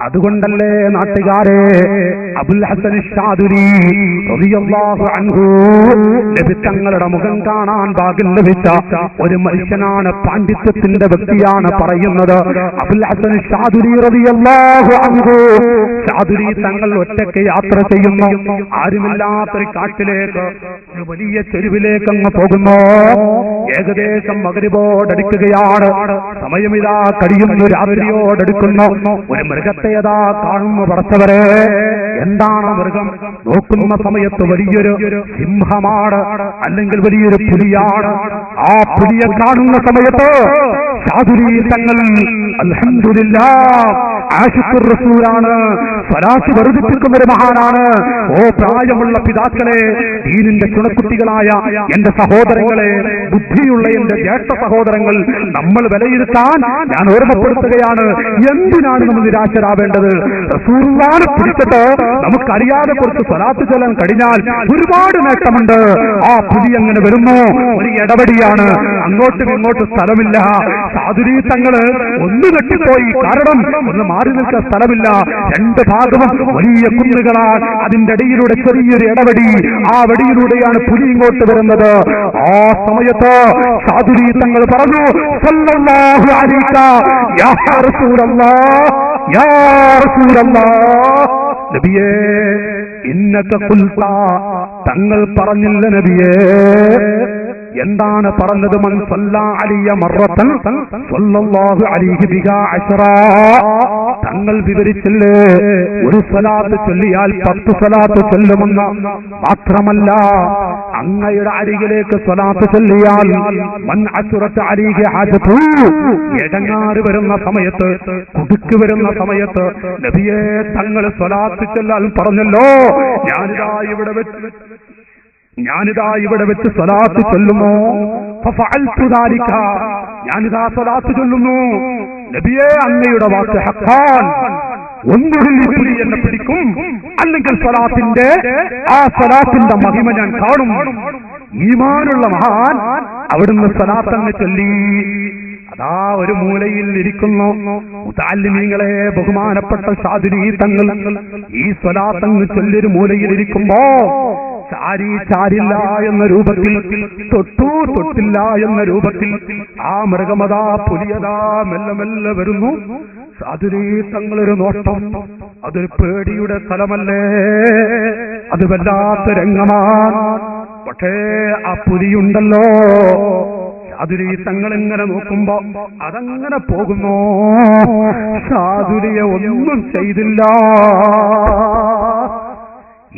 അതുകൊണ്ടല്ലേ നാട്ടുകാരെ, അബുൽ ഹസൻ ശാദുരി റളിയല്ലാഹു അൻഹു, നബി തങ്ങളുടെ മുഖം കാണാൻ ഭാഗ്യം ലഭിച്ച ഒരു മനുഷ്യനാണ്, പാണ്ഡിത്യത്തിന്റെ വ്യക്തിയാണ് പറയുന്നത്. അബുൽ ഹസൻ ശാദുരി റളിയല്ലാഹു അൻഹു, ശാദുരി തങ്ങൾ ഒറ്റയ്ക്ക് യാത്ര ചെയ്യുന്നു. ആരുമില്ലാത്തൊരു കാട്ടിലേക്ക്, ഒരു വലിയ ചെരുവിലേക്ക് അങ്ങ് പോകുന്നു. ഏകദേശം മഗ്രിബോടടുക്കുകയാണ്. സമയമിതാ കഴിയുന്നു, രാത്രിയോടടുക്കുന്നു. ഒരു മൃഗത്തെ യഥാ കാണുന്നു. പടച്ചവരെ, എന്താണ് മൃഗം? നോക്കുന്ന സമയത്ത് വലിയൊരു സിംഹമാണ്, അല്ലെങ്കിൽ വലിയൊരു പുലിയാണ്. ആ പുലിയെ കാണുന്ന സമയത്ത് ശാദുരി തങ്ങൾ അൽഹംദുലില്ലാഹ് ആശിഖുർ റസൂലാണ്, സ്വലാത്ത് വർദ്ധിപ്പിക്കുന്ന ഒരു മഹാനാണ്. ഓ പ്രായമുള്ള പിതാക്കളെ, ദീനിന്റെ ചുണക്കുട്ടികളായ എന്റെ സഹോദരങ്ങളെ, ബുദ്ധിയുള്ള എന്റെ ജ്യേഷ്ഠ സഹോദരങ്ങൾ, നമ്മൾ വിലയിരുത്താൻ ഞാൻ ഓർമ്മപ്പെടുത്തുകയാണ്. എന്തിനാണ് നമ്മൾ നിരാശരാവേണ്ടത്? റസൂലുള്ളാഹിനെ പിടിച്ചിട്ട് നമുക്കറിയാതെ കുറച്ച് സ്വലാത്ത് ചൊല്ലാൻ കഴിഞ്ഞാൽ ഒരുപാട് നേട്ടമുണ്ട്. ആ പുലി അങ്ങനെ വരുന്നു, ഒരു ഇടപെടിയാണ്, അങ്ങോട്ടും ഇങ്ങോട്ടും സ്ഥലമില്ല. സാധുരീ തങ്ങള് ഒന്ന് കെട്ടിപ്പോയി, കാരണം ഒന്ന് മാറി നിൽക്കാൻ സ്ഥലമില്ല. രണ്ട് ഭാഗവും വലിയ കുന്നുകളാണ്, അതിന്റെ ഇടയിലൂടെ ചെറിയൊരു ഇടവടി, ആ വടിയിലൂടെയാണ് പുലി ഇങ്ങോട്ട് വരുന്നത്. ആ സമയത്ത് സാധുരീ തങ്ങൾ പറഞ്ഞു, സല്ലല്ലാഹു അലൈക യാ റസൂലല്ലാഹ്, യാ റസൂലല്ലാഹ്, നബിയേ ഇന്നക ഖുൽത, തങ്ങൾ പറഞ്ഞില്ല നബിയേ. എന്താണ് പറഞ്ഞത്? മൻ സല്ലാ അലയ്യ മറത്തൻ സല്ലല്ലാഹു അലൈഹി ബിഹാ അശ്റാ. തങ്ങൾ വിവരിച്ചില്ലേ, ഒരു സ്വലാത്ത് ചൊല്ലിയാൽ 10 സ്വലാത്ത് ചൊല്ലുമെന്ന്. മാത്രമല്ല, അങ്ങയുടെ അരികിലേക്ക് സ്വലാത്ത് ചൊല്ലിയാൽ മൻ അശ്റത അലൈഹി ഹാജതു, എടങ്ങാറ് വരുന്ന സമയത്ത്, കുടുക്ക് വരുന്ന സമയത്ത് നബിയെ തങ്ങൾ സ്വലാത്ത് ചൊല്ലാൻ പറഞ്ഞല്ലോ. ഞാനിതാ ഇവിടെ വെച്ച് സ്വലാത്ത് ചൊല്ലുന്നു. ഫഫഅൽതു ദാലിക, ഞാനിതാ സ്വലാത്ത് ചൊല്ലുന്നു. നബിയെ അങ്ങയുടെ വാക്ക് ഹഖാൻ, ഒന്നുകിൽ ഈ പുലി എന്നെ പിടിക്കും, അല്ലെങ്കിൽ സ്വലാത്തിന്റെ ആ സ്വലാത്തിന്റെ മഹിമ ഞാൻ കാണും. ഈമാനുള്ള മഹാൻ അവിടുന്ന് സ്വലാത്തങ്ങ് ചൊല്ലി. അതാ ഒരു മൂലയിൽ ഇരിക്കുന്നു മുതഅല്ലിമീങ്ങളെ, ബഹുമാനപ്പെട്ട സാദുരീ തങ്ങൾ ഈ സ്വലാത്തങ്ങ് ചൊല്ലിയൊരു മൂലയിൽ ഇരിക്കുമ്പോ ചാരില്ല എന്ന രൂപത്തിൽ, തൊട്ടില്ല എന്ന രൂപത്തിൽ ആ മൃഗമതാ പുലിയതാ മെല്ലെ മെല്ലെ വരുന്നു. സാധുരീ തങ്ങളൊരു നോട്ടം, അതൊരു പേടിയുടെ സ്ഥലമല്ലേ, അത് വല്ലാത്ത രംഗമാണ്. പക്ഷേ ആ പുലിയുണ്ടല്ലോ, സാധുരീ തങ്ങൾ ഇങ്ങനെ നോക്കുമ്പോ അതങ്ങനെ പോകുന്നു. സാധുരിയെ ഒന്നും ചെയ്തില്ല.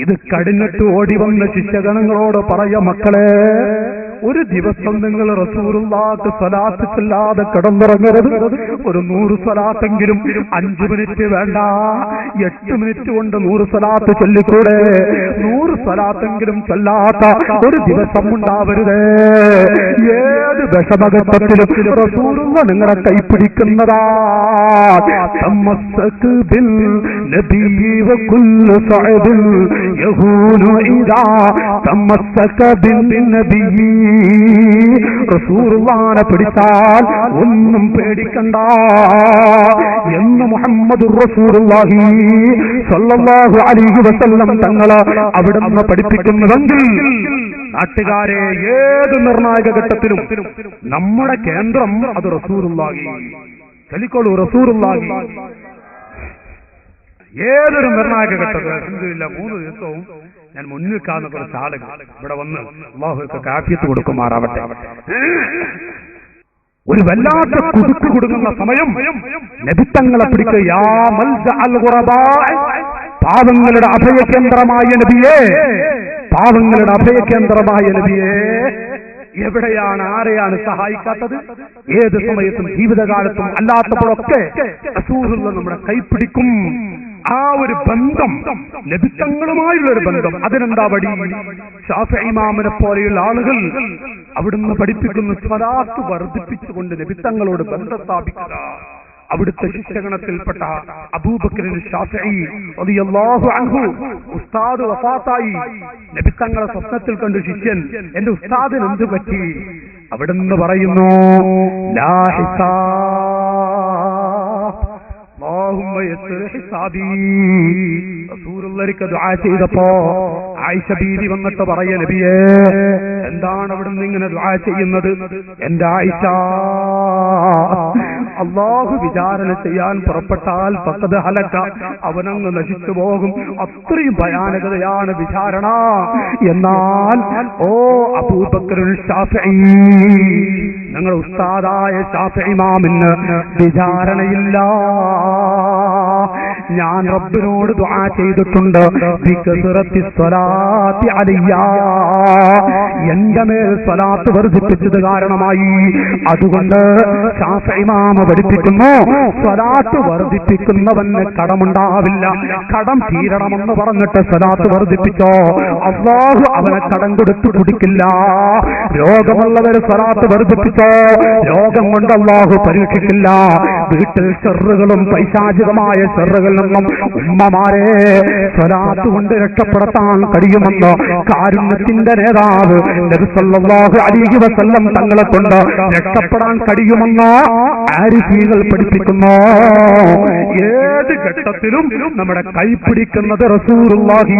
ഇത് കടിഞ്ഞിട്ട് ഓടി വന്ന ശിഷ്യഗണങ്ങളോട് പറയ, മക്കളെ, ഒരു ദിവസം നിങ്ങൾ റസൂലുള്ളാഹിക്ക് സ്വലാത്ത് ചൊല്ലാതെ കിടന്നുറങ്ങരുത്. ഒരു 100 സ്വലാത്തെങ്കിലും 5 മിനിറ്റ് വേണ്ട, 8 മിനിറ്റ് കൊണ്ട് 100 സ്വലാത്ത് ചൊല്ലിക്കൂടെ? 100 സ്വലാത്തെങ്കിലും ചൊല്ലാത്ത ഒരു ദിവസം ഉണ്ടാവരുത്. ഏത് വിഷമഘട്ടത്തിലും റസൂലുള്ള നിങ്ങളെ കൈപ്പിടിക്കുന്നതാ. തമസ്സക് ബിൽ നബിയ്യി വകുല്ലു സഅദിൻ യഹൂനു ഇദാ തമസ്സക ബിൻ നബിയ്യി. റസൂലുള്ളാഹിനെ പിടിച്ചാൽ ഒന്നും പേടിക്കണ്ട എന്ന് മുഹമ്മദുർ റസൂലുള്ളാഹി സ്വല്ലല്ലാഹു അലൈഹി വസല്ലം തങ്ങൾ അവിടുന്ന് പഠിപ്പിക്കുന്നുവെങ്കിൽ, നാട്ടുകാരെ, ഏത് നിർണായക ഘട്ടത്തിലും നമ്മുടെ കേന്ദ്രം അത് റസൂലുള്ളാഹി. ചൊല്ലിക്കോളൂ, റസൂലുള്ളാഹി. ഏതൊരു നിർണായക ഘട്ടത്തിൽ അൽഹംദുലില്ലാ 3 ദിവസവും ഞാൻ മുന്നിൽ കാണുന്ന കുറച്ച് ആളുകൾ ഇവിടെ വന്ന് അല്ലാഹുവിന്റെ കാഫിയത്ത് കൊടുക്കുമാറാവട്ടെ. ഒരു വല്ലാത്ത കുടുക്ക് കൊടുക്കുന്ന സമയം നബിത്തങ്ങളെ പിടിക്കുക. യാ മൽജഅൽ ഖുറബാ, പാവങ്ങളുടെ അഭയകേന്ദ്രമായ നബിയേ, പാവങ്ങളുടെ അഭയകേന്ദ്രമായ നബിയേ. എവിടെയാണ്, ആരെയാണ് സഹായിക്കാത്തത്? ഏത് സമയത്തും, ജീവിതകാലത്തും അല്ലാത്തപ്പോഴൊക്കെ റസൂലുള്ളാഹി നമ്മുടെ കൈപ്പിടിക്കും. ആ ഒരു ബന്ധം, നബിത്തങ്ങളുമായുള്ള ഒരു ബന്ധം, അതിനെന്താ വഴി? ശാഫിഈ ഇമാമിനെ പോലെയുള്ള ആളുകൾ അവിടുന്ന് പഠിപ്പിക്കുന്ന സ്വലാത്ത് വർദ്ധിപ്പിച്ചുകൊണ്ട് നബിത്തങ്ങളോട് ബന്ധം സ്ഥാപിക്കുക. അവിടുത്തെ ശിഷ്യഗണത്തിൽപ്പെട്ട അബൂബക്കർ ശാഫിഈ റളിയല്ലാഹു അൻഹു, ഉസ്താദ് വഫാത്തായി. നബിത്തങ്ങളെ സ്വപ്നത്തിൽ കണ്ടു ശിഷ്യൻ, എന്റെ ഉസ്താദിന് എന്ത് പറ്റി? അവിടുന്ന് പറയുന്നു, ലാ ഹിസാബ്, അല്ലാഹുമ്മ യസ്സിർ ഹിസാബി. റസൂലുള്ളാഹിക്ക് ദുആ ചെയ്തപ്പോ ആയിഷ ബീവി വന്നിട്ട് പറയ, നബിയേ, എന്താണ് അവിടുന്ന് ഇങ്ങനെ ദുആ ചെയ്യുന്നത്? എന്റെ ആയിഷ, അല്ലാഹു വിചാരണ ചെയ്യാൻ പുറപ്പെട്ടാൽ ഫഖദ് ഹലക, അവനങ്ങ് നശിച്ചു പോകും. അത്രയും ഭയാനകതയാണ് വിചാരണ. എന്നാൽ ഓ അബൂബക്കർ ശാഫിഈ, ഞങ്ങളുടെ ഉസ്താദായ ശാഫിഈ ഇമാമിന് വിചാരണയില്ല. ഞാൻ റബ്ബിനോട് ദുആ ചെയ്തിട്ടുണ്ട്, ബികസറത്തി സ്വലാത്തി അലയ്യ, എന്റെ മേൽ സ്വലാത്ത് വർദ്ധിപ്പിച്ചത് കാരണമായി. അതുകൊണ്ട് ശാഫിഈ ഇമാം പഠിപ്പിക്കുന്നു, സ്വലാത്ത് വർദ്ധിപ്പിക്കുന്നവന് കടമുണ്ടാവില്ല. കടം തീരണമെന്ന് പറഞ്ഞിട്ട് സ്വലാത്ത് വർദ്ധിപ്പിച്ചോ, അല്ലാഹു അവനെ കടം കൊടുത്തു കുടിക്കില്ല. രോഗമുള്ളവര് സ്വലാത്ത് വർദ്ധിപ്പിച്ചോ, രോഗം കൊണ്ട് അല്ലാഹു പരീക്ഷിക്കില്ല. വീട്ടിൽ ഷർറുകളും പൈശാചികമായ ഷർറുകളിൽ നിന്നും ഉമ്മമാരെ സ്വലാത്ത് കൊണ്ട് രക്ഷപ്പെടുത്താൻ കഴിയുമെന്ന് കാരുണ്യത്തിന്റെ നേതാവ് നബി സല്ലല്ലാഹു അലൈഹി വസല്ലം തങ്ങളെ കൊണ്ട് രക്ഷപ്പെടാൻ കഴിയുമെന്ന് ആരിഫീകൾ പഠിപ്പിക്കുന്നു. ഏത് ഘട്ടത്തിലും നമ്മുടെ കൈപിടിക്കുന്നത് റസൂലുള്ളാഹി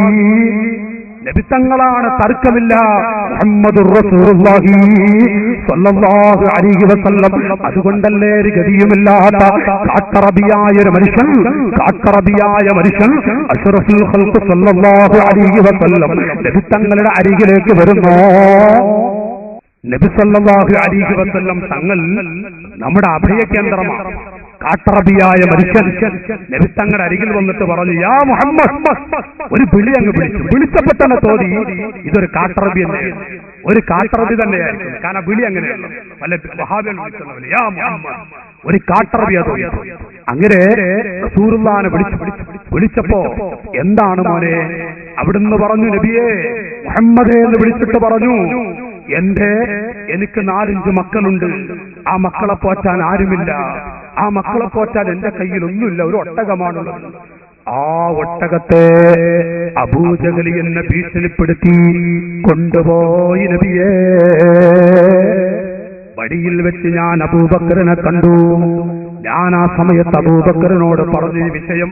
നബിതങ്ങളാണ്, തർക്കമില്ല. മുഹമ്മദുർ റസൂലുള്ളാഹി സ്വല്ലല്ലാഹു അലൈഹി വസല്ലം. അതുകൊണ്ടല്ലേ ഒരു ഗതിയുമില്ലാത്ത കാട്ടറബിയായ ഒരു മനുഷ്യൻ അഷ്റഫുൽ ഖൽഖ് സ്വല്ലല്ലാഹു അലൈഹി വസല്ലം നബിതങ്ങളുടെ അരികിലേക്ക് വരുന്നു. നബി സല്ലല്ലാഹു അലൈഹി വസല്ലം തങ്ങൾ നമ്മുടെ അഭയകേന്ദ്രമാണ്. കാട്ടറബിയായ മനുഷ്യൻ നബി തങ്ങളുടെ അരികിൽ വന്നിട്ട് പറഞ്ഞു, യാ മുഹമ്മദ്. ഒരു വിളി അങ്ങ് വിളിച്ചപ്പോ തന്നെ തോന്നി ഇതൊരു കാട്ടറബി തന്നെയാണ്, ഒരു കാട്ടറബി തന്നെയായിരിക്കും. കാരണം വിളി അങ്ങനെയല്ല, വല്ല വഹാബികൾ വിളിച്ചത് യാ മുഹമ്മദ്, ഒരു കാട്ടറബിയാ തോന്നി. അങ്ങനെ റസൂലുള്ളാഹിനെ വിളിച്ചപ്പോ എന്താണ് മോനെ? അവിടുന്ന് പറഞ്ഞു, നബിയേ മുഹമ്മദേ എന്ന് വിളിച്ചിട്ട് പറഞ്ഞു, എനിക്ക് 4-5 മക്കളുണ്ട്. ആ മക്കളെ പോറ്റാൻ ആരുമില്ല. ആ മക്കളെ പോറ്റാൻ എന്റെ കയ്യിൽ ഒന്നുമില്ല, ഒരു ഒട്ടകമാണുള്ളത്. ആ ഒട്ടകത്തെ അബൂജഹൽ എന്നെ ഭീഷണിപ്പെടുത്തി കൊണ്ടുപോയി നബിയേ. വഴിയിൽ വെച്ച് ഞാൻ അബൂബക്കറിനെ കണ്ടു. ഞാൻ ആ സമയത്ത് അബൂബക്കറിനോട് പറഞ്ഞു ഈ വിഷയം.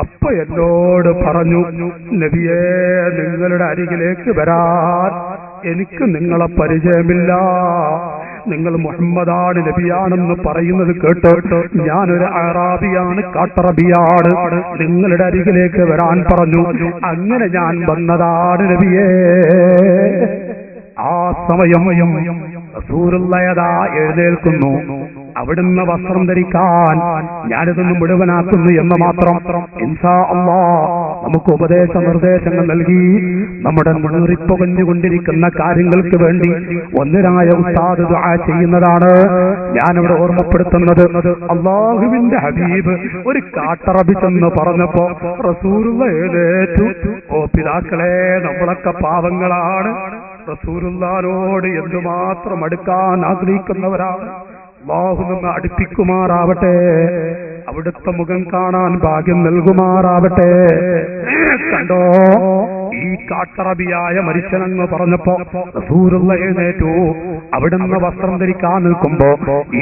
അപ്പൊ എന്നോട് പറഞ്ഞു, നബിയേ നിങ്ങളുടെ അരികിലേക്ക് വരാൻ എനിക്ക് നിങ്ങളെ പരിചയമില്ല. നിങ്ങൾ മുഹമ്മദാണ് നബിയാണെന്ന് പറയുന്നത് കേട്ടോ ഞാനൊരു അറാബിയാണ്, കാട്ടറബിയാണ്, നിങ്ങളുടെ അരികിലേക്ക് വരാൻ പറഞ്ഞു. അങ്ങനെ ഞാൻ വന്നതാണ് നബിയേ. ആ സമയം റസൂലുള്ളാഹി എഴുന്നേൽക്കുന്നു. അവിടുന്ന് വസ്ത്രം ധരിക്കാൻ ഞാനിതൊന്നും മുഴുവനാക്കുന്നു എന്ന് മാത്രം. ഇൻഷാ അല്ലാഹ് നമുക്ക് ഉപദേശ നിർദ്ദേശങ്ങൾ നൽകി നമ്മുടെ മുന്നറിയിപ്പുകൊണ്ടിരിക്കുന്ന കാര്യങ്ങൾക്ക് വേണ്ടി ഒന്നിനായ ഉസ്താദ് ദുആ ചെയ്യുന്നതാണ് ഞാനിവിടെ ഓർമ്മപ്പെടുത്തുന്നത്. അല്ലാഹുവിന്റെ ഹബീബ് ഒരു കാട്ടറബി ചെന്ന് പറഞ്ഞപ്പോ റസൂലുള്ളാഹി എഴുന്നേറ്റു. ഓ പിതാക്കളെ, നമ്മളൊക്കെ പാവങ്ങളാണ്. റസൂലുള്ളാഹിനോട് എന്തുമാത്രം അടുക്കാൻ ആഗ്രഹിക്കുന്നവരാണ്. അല്ലാഹു നമ്മെ അടുപ്പിക്കുമാറാവട്ടെ, അവിടുത്തെ മുഖം കാണാൻ ഭാഗ്യം നൽകുമാറാവട്ടെ. കണ്ടോ, ഈ കാട്ടറബിയായ മനുഷ്യനെന്ന് പറഞ്ഞപ്പോ റസൂലുള്ളാഹി എഴുന്നേറ്റു. അവിടുന്ന് വസ്ത്രം ധരിക്കാൻ നിൽക്കുമ്പോ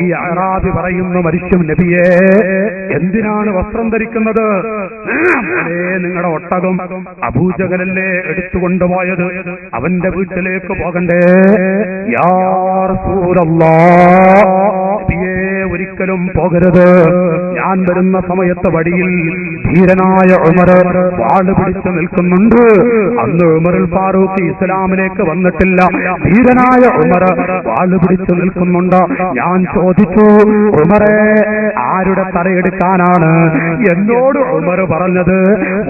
ഈ അറാബി പറയുന്ന മനുഷ്യൻ, നബിയേ എന്തിനാണ് വസ്ത്രം ധരിക്കുന്നത്? നിങ്ങളുടെ ഒട്ടകം അബൂജഹലല്ലേ എടുത്തുകൊണ്ടുപോയത്, അവന്റെ വീട്ടിലേക്ക് പോകണ്ടേ? യാ റസൂലല്ലാഹ്, നബിയേ ഒരിക്കലും പോകരുത്. ഞാൻ വരുന്ന സമയത്ത് വഴിയിൽ ധീരനായ ഉമർ വാള് പിടിച്ചു നിൽക്കുന്നുണ്ട്. അന്ന് ഉമറുൽ ഫാറൂഖ് ഇസ്ലാമിലേക്ക് വന്നിട്ടില്ല. ധീരനായ ഉമർ വാള് പിടിച്ചു നിൽക്കുന്നുണ്ട്. ഞാൻ ചോദിച്ചു, ഉമറെ ആരുടെ തലയെടുക്കാനാണ്? എന്നോട് ഉമർ പറഞ്ഞത്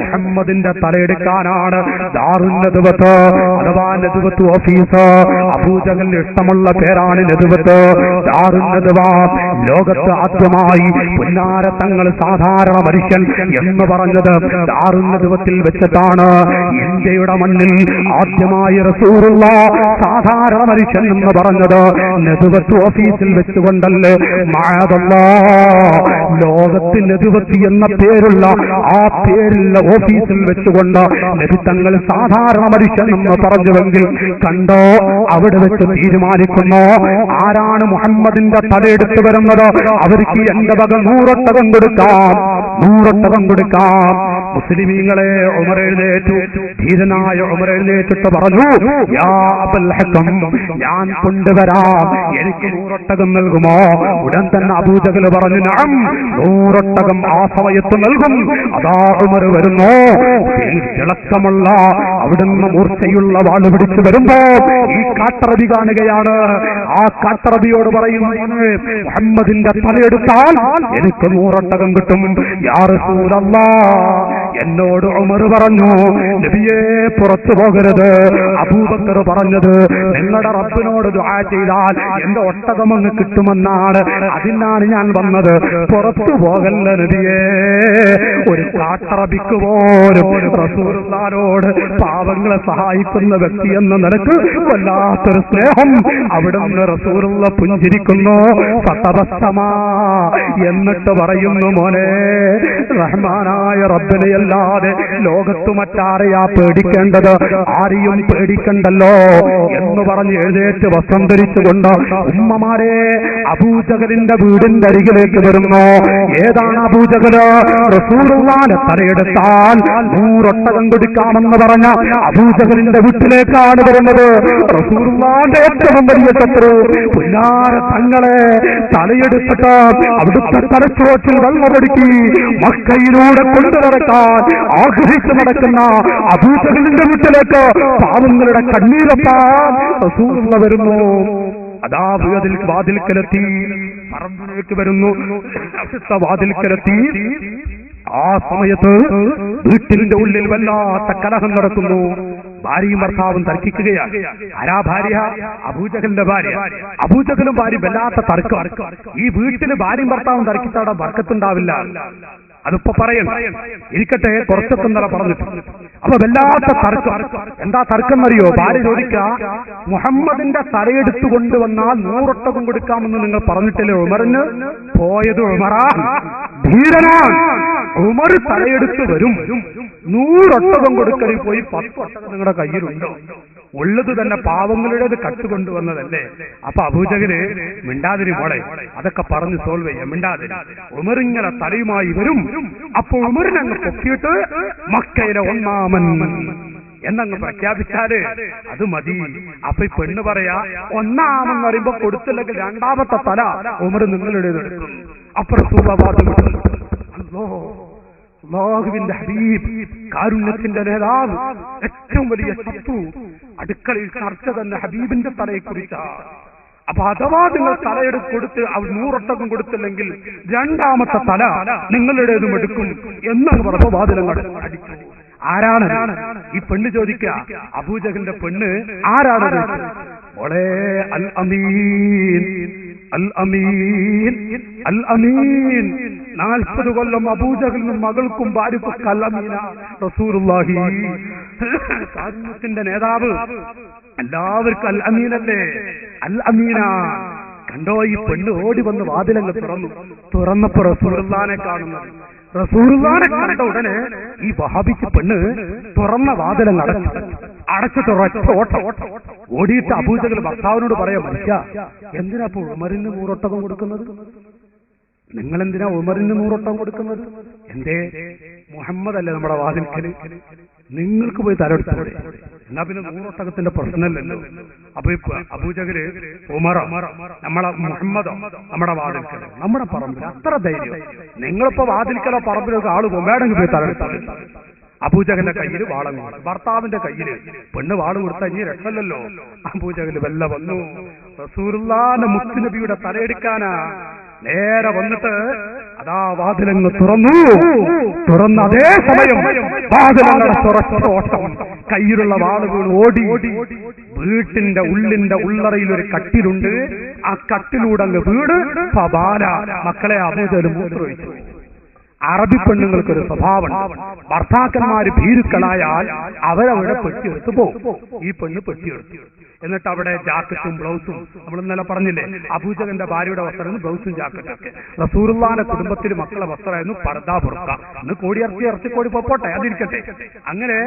മുഹമ്മദിന്റെ തലയെടുക്കാനാണ്. ദാറുൻ നദ്വത്ത് അഥവാ നദ്വത്ത് ഓഫീസ്, അബൂജഹലിന് ഇഷ്ടമുള്ള പേരാണ് നദ്വത്ത്. ദാറുൻ നദ്വ ലോകത്ത് ആദ്യമായി പുന്നാര തങ്ങൾ സാധാരണ മനുഷ്യൻ എന്ന് പറഞ്ഞത് ദാറുൻ നദ്വത്തിൽ വെച്ചിട്ടാണ്. ഇന്ത്യയുടെ മണ്ണിൽ ആദ്യമായി റസൂലുള്ളാഹി സാധാരണ മനുഷ്യൻ എന്ന് പറഞ്ഞത് നദ്വത്ത് ഓഫീസിൽ വെച്ചുകൊണ്ടല്ലേ? മഅദല്ലാഹ്, ലോകത്ത് നദ്വത്ത് എന്ന പേരുള്ള ആ പേരുള്ള ഓഫീസിൽ വെച്ചുകൊണ്ട് നബി തങ്ങൾ സാധാരണ മനുഷ്യൻ എന്ന് പറഞ്ഞുവെങ്കിൽ കണ്ടോ, അവിടെ വെച്ച് തീരുമാനിക്കുന്നു ആരാണ് മുഹമ്മദിന്റെ തലയെടുത്ത് വരുന്നത് അവർക്ക് എന്റെ വക 100 ഒട്ടകം കൊടുക്കാം. മുസ്ലിമീങ്ങളെ ഉമർ എഴുന്നേറ്റു. ധീരനായ ഉമർ എഴുന്നേറ്റിട്ട് പറഞ്ഞു, യാ അബുൽ ഹക്കം, ഞാൻ കൊണ്ടുവരാം, എനിക്ക് 100 ഒട്ടകം നൽകുമോ? ഉടൻ തന്നെ അബൂജഹൽ പറഞ്ഞു, നഅം, 100 ഒട്ടകം ആ സമയത്ത് നൽകും. അതാ ഉമർ വരുന്നു, തിളക്കമുള്ള അവിടുന്ന് മൂർച്ചയുള്ള വാള് പിടിച്ചു വരുമ്പോ ഈ കാട്ടറബി കാണുകയാണ്. ആ കാട്ടറബിയോട് പറയുന്നു, മുഹമ്മദിന്റെ തലയെടുത്താൽ എനിക്ക് 100 ഒട്ടകം കിട്ടും. യാ റസൂലല്ലാഹ്, എന്നോട് ഉമർ പറഞ്ഞു, നബിയെ പുറത്തു പോകരുത്. അബൂബക്കർ പറഞ്ഞത്, നിങ്ങളുടെ റബ്ബിനോട് ദുആ ചെയ്താൽ എന്റെ ഒട്ടകം അങ്ങ് കിട്ടുമെന്നാണ്. അതിനാണ് ഞാൻ വന്നത്. പുറത്തു പോകല്ല നബിയേ. ഒരു കാട്ടറബിക്ക് പോലും റസൂലുള്ളാഹിനോട് പാവങ്ങളെ സഹായിക്കുന്ന വ്യക്തി എന്ന നിലക്ക് വല്ലാത്തൊരു സ്നേഹം. അവിടുന്ന് റസൂലുള്ള പുഞ്ചിരിക്കുന്നു, ഫതബസ്സമാ, എന്നിട്ട് പറയുന്നു, മോനെ, റഹ്മാനായ റബ്ബിനെ അല്ലാതെ ലോകത്തു മറ്റാരെയാ പേടിക്കേണ്ടത്? ആരെയും പേടിക്കണ്ടല്ലോ എന്ന് പറഞ്ഞ് എഴുന്നേറ്റ് വസ്ത്രം ധരിച്ചുകൊണ്ട് ഉമ്മമാരെ അബൂജഹലിന്റെ വീടിന്റെ അരികിലേക്ക് വരുന്നു. ഏതാണ് അബൂജഹല്? റസൂലുള്ളാഹിന്റെ തലയെടുത്താൽ 100 ഒട്ടകം കൊടുക്കാമെന്ന് പറഞ്ഞ അബൂജഹലിന്റെ വീട്ടിലേക്കാണ് വരുന്നത്. റസൂലുള്ളാഹിന്റെ ഏറ്റവും വലിയ ശത്രു പുല്ലാര തങ്ങളെ തലയെടുത്തിട്ട് അവിടുത്തെ തലച്ചോറ്റിൽ വെള്ളമൊടുക്കി മക്കയിലൂടെ കൊണ്ടു നടക്കാൻ ആഗ്രഹിച്ചു നടക്കുന്ന അബൂജഹലിന്റെ വീട്ടിലേക്ക് പാവങ്ങളുടെ കണ്ണീരപ്പാൻ റസൂലുള്ള വരുന്നു. അതാ വാതിൽക്കലെത്തി, പറമ്പിലേക്ക് വരുന്നു. വാതിൽക്കലെത്തി. ആ സമയത്ത് വീട്ടിന്റെ ഉള്ളിൽ വല്ലാത്ത കലഹം നടക്കുന്നു. ഭാര്യയും ഭർത്താവും തർക്കിക്കുകയാണ്. ആരാ ഭാര്യ? അബൂജഹലിന്റെ ഭാര്യ. അബൂജഹലും ഭാര്യ വല്ലാത്ത തർക്കം. ഈ വീട്ടില് ഭാര്യയും ഭർത്താവും തർക്കിച്ചവിടെ ബർക്കത്തുണ്ടാവില്ല. അതിപ്പോ പറയണം, ഇരിക്കട്ടെ, കുറച്ചൊക്കെ ഇന്നലെ പറഞ്ഞിട്ടുണ്ട്. അപ്പൊ വല്ലാത്ത തർക്കം. എന്താ തർക്കം എന്നറിയോ? ഭാര്യ ചോദിക്കുക, മുഹമ്മദിന്റെ തലയെടുത്തു കൊണ്ടുവന്നാൽ 100 ഒട്ടകം കൊടുക്കാമെന്ന് നിങ്ങൾ പറഞ്ഞിട്ടില്ലേ? ഉമറിന് പോയത് ഉമറാ, ധീരനാണ്. ഉമർ തലയെടുത്ത് വരും, 100 ഒട്ടകം കൊടുക്കലിൽ പോയി 10 ഒട്ടകം നിങ്ങളുടെ കയ്യിലുണ്ടോ? ഉള്ളത് തന്നെ പാവങ്ങളുടേത് കട്ടുകൊണ്ടുവന്നതല്ലേ? അപ്പൊ അബൂജഹല്, മിണ്ടാതിരി മോളെ, അതൊക്കെ പറഞ്ഞ് സോൾവ് ചെയ്യാം, മിണ്ടാതിരി. ഉമറിങ്ങനെ തലയുമായി വരും. അപ്പൊ ഉമറിനങ്ങ് പൊക്കിയിട്ട് മക്കയിലെ 1-ാമൻ എന്നങ്ങ് പ്രഖ്യാപിച്ചാല് അത് മതി. അപ്പൊ ഈ പെണ്ണ് പറയാ, 1-ാമെന്ന് പറയുമ്പോ കൊടുത്തില്ലെങ്കിൽ 2-ാമത്തെ തല ഉമർ നിങ്ങളുടേത്. അപ്പുറത്തുള്ള അല്ലാഹുവിന്റെ ഹബീബ്, കാരുണ്യത്തിന്റെ നേതാവ്, ഏറ്റവും വലിയ ശത്രു, അടുക്കളയിൽ ചർച്ച തന്നെ ഹബീബിന്റെ തലയെ കുറിച്ചാണ്. അപ്പൊ അഥവാ നിങ്ങൾ തലയെടുത്ത് 100 ഒട്ടകം കൊടുത്തില്ലെങ്കിൽ 2-ാമത്തെ തല നിങ്ങളുടേതും എടുക്കും എന്നങ്ങ് പറഞ്ഞ വാതിലങ്ങൾ അടിച്ചു. ആരാണ് ഈ പെണ്ണ് ചോദിക്കുക? അബൂജഹലിന്റെ പെണ്ണ്. ആരാണ്? മോളെ, അൽ അമീൻ, അൽ അമീൻ, അൽ അമീൻ. 40 കൊല്ലം അബൂജഹലിനും മകൾക്കും ഭാര്യക്കും അൽ അമീന റസൂലുള്ളാഹി, കാരുണ്യത്തിന്റെ നേതാവ്, എല്ലാവർക്കും അൽ അമീനല്ലേ? അൽ അമീന. കണ്ടോ, ഈ പെണ്ണ് ഓടി വന്ന് വാതിലങ്ങ് തുറന്നപ്പോ റസൂലുള്ളാഹിനെ കാണുന്നത്. റസൂലുള്ളാഹിനെ കണ്ട ഉടനെ ഈ വഹാബിക്ക് പെണ്ണ് തുറന്ന വാതിലങ്ങ് അടച്ചിട്ട് ഓട്ടം ഓടിയിട്ട് അബൂജഹൽ ഭർത്താവിനോട് പറയാം, മനുഷ്യ, എന്തിനാ ഇപ്പൊ ഉമറിന് 100 ഒട്ടകം കൊടുക്കുന്നത്? നിങ്ങൾ എന്തിനാ ഉമറിന് 100 ഒട്ടകം കൊടുക്കുന്നത്? എന്തേ? മുഹമ്മദ് അല്ലേ നമ്മുടെ വാതിൽക്കല്? നിങ്ങൾക്ക് പോയി തലയെടുത്തോടെ, എന്നാ പിന്നെ 100 ഒട്ടകത്തിന്റെ പ്രശ്നമല്ലല്ലോ. അപ്പൊ അബൂജഹല്, ഉമറോ നമ്മളെ മുഹമ്മദോ നമ്മുടെ വാതിൽക്കല്, നമ്മുടെ പറമ്പിൽ അത്ര ധൈര്യം? നിങ്ങളിപ്പോ വാതിൽക്കലോ പറമ്പിലൊക്കെ ആള് വേണമെങ്കിൽ പോയി തലയെടുത്തോടെ. അബൂജഹലിന്റെ കയ്യിൽ വാളം കൊടുത്തു, ഭർത്താവിന്റെ കയ്യില്. പെണ്ണ് വാള് കൊടുത്താൽ ഇനി രക്ഷല്ലോ. അബൂജഹല് വെല്ല വന്നു. റസൂലുള്ളാഹിന്റെ മുത്തുനബിയുടെ തലയെടുക്കാനാ നേരെ വന്നിട്ട് അതാ വാതിലങ്ങ് തുറന്ന അതേ സമയം വാതിലങ്ങളുടെ തുറച്ചോട്ടം, കയ്യിലുള്ള വാള് വീണ് ഓടി. വീട്ടിന്റെ ഉള്ളറയിൽ ഒരു കട്ടിലുണ്ട്. ആ കട്ടിലൂടെ അങ്ങ് വീട് ഫബാല, മക്കളെ അബൂജഹൽ മൂത്രമൊഴിച്ചു. അറബി പെണ്ണുങ്ങൾക്കൊരു സ്വഭാവം, ഭർത്താക്കന്മാര് ഭീരുക്കളായാൽ അവരവിടെ പെട്ടിയെടുത്ത് പോകും. ഈ പെണ്ണ് പെട്ടിയെടുത്തു. എന്നിട്ട് അവിടെ ജാക്കറ്റും ബ്ലൗസും, നമ്മൾ ഇന്നലെ പറഞ്ഞില്ലേ, അബൂജഹലിന്റെ ഭാര്യയുടെ വസ്ത്രമായിരുന്നു ബ്ലൗസും ജാക്കറ്റൊക്കെ. റസൂലുള്ളാഹിന്റെ കുടുംബത്തിൽ മക്കളെ വസ്ത്രമായിരുന്നു പർദാ ബുർക്ക. ഇന്ന് ഇറച്ചിക്കോടി പോട്ടെ, അതിരിക്കട്ടെ. അങ്ങനെ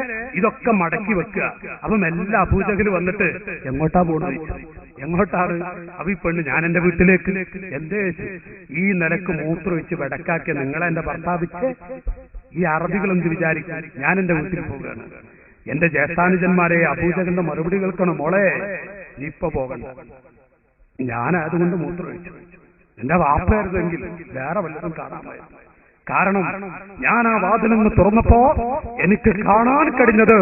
ഇതൊക്കെ മടക്കി വെക്കുക. അപ്പം എല്ലാ അബൂജഹൽ വന്നിട്ട് എങ്ങോട്ടാ പോകുന്നത്? എങ്ങോട്ടാണ്? അപ്പൊ ഈ പെണ്ണ്, ഞാൻ എന്റെ വീട്ടിലേക്ക്. എന്തേ? ഈ നിലക്ക് മൂത്രമൊഴിച്ച് വെടക്കാക്കിയ നിങ്ങളെ എന്റെ ഭർത്താവിച്ച് ഈ അറബികൾ എന്ത് വിചാരിക്കും? ഞാൻ എന്റെ വീട്ടിൽ പോവുകയാണ്, എന്റെ ജ്യേഷ്ഠാനുജന്മാരെ അബൂജഹലിന്റെ മറുപടി കേൾക്കണം, മോളെ ഇപ്പൊ പോകണ്ട, ഞാൻ അതുകൊണ്ട് മൂത്രമൊഴിച്ചു. എന്റെ വാപ്പയായിരുന്നെങ്കിൽ വേറെ വല്ലതും കാണാമായിരുന്നു. കാരണം ഞാൻ ആ വാതിലൊന്ന് തുറന്നപ്പോ എനിക്ക് കാണാൻ കഴിഞ്ഞത്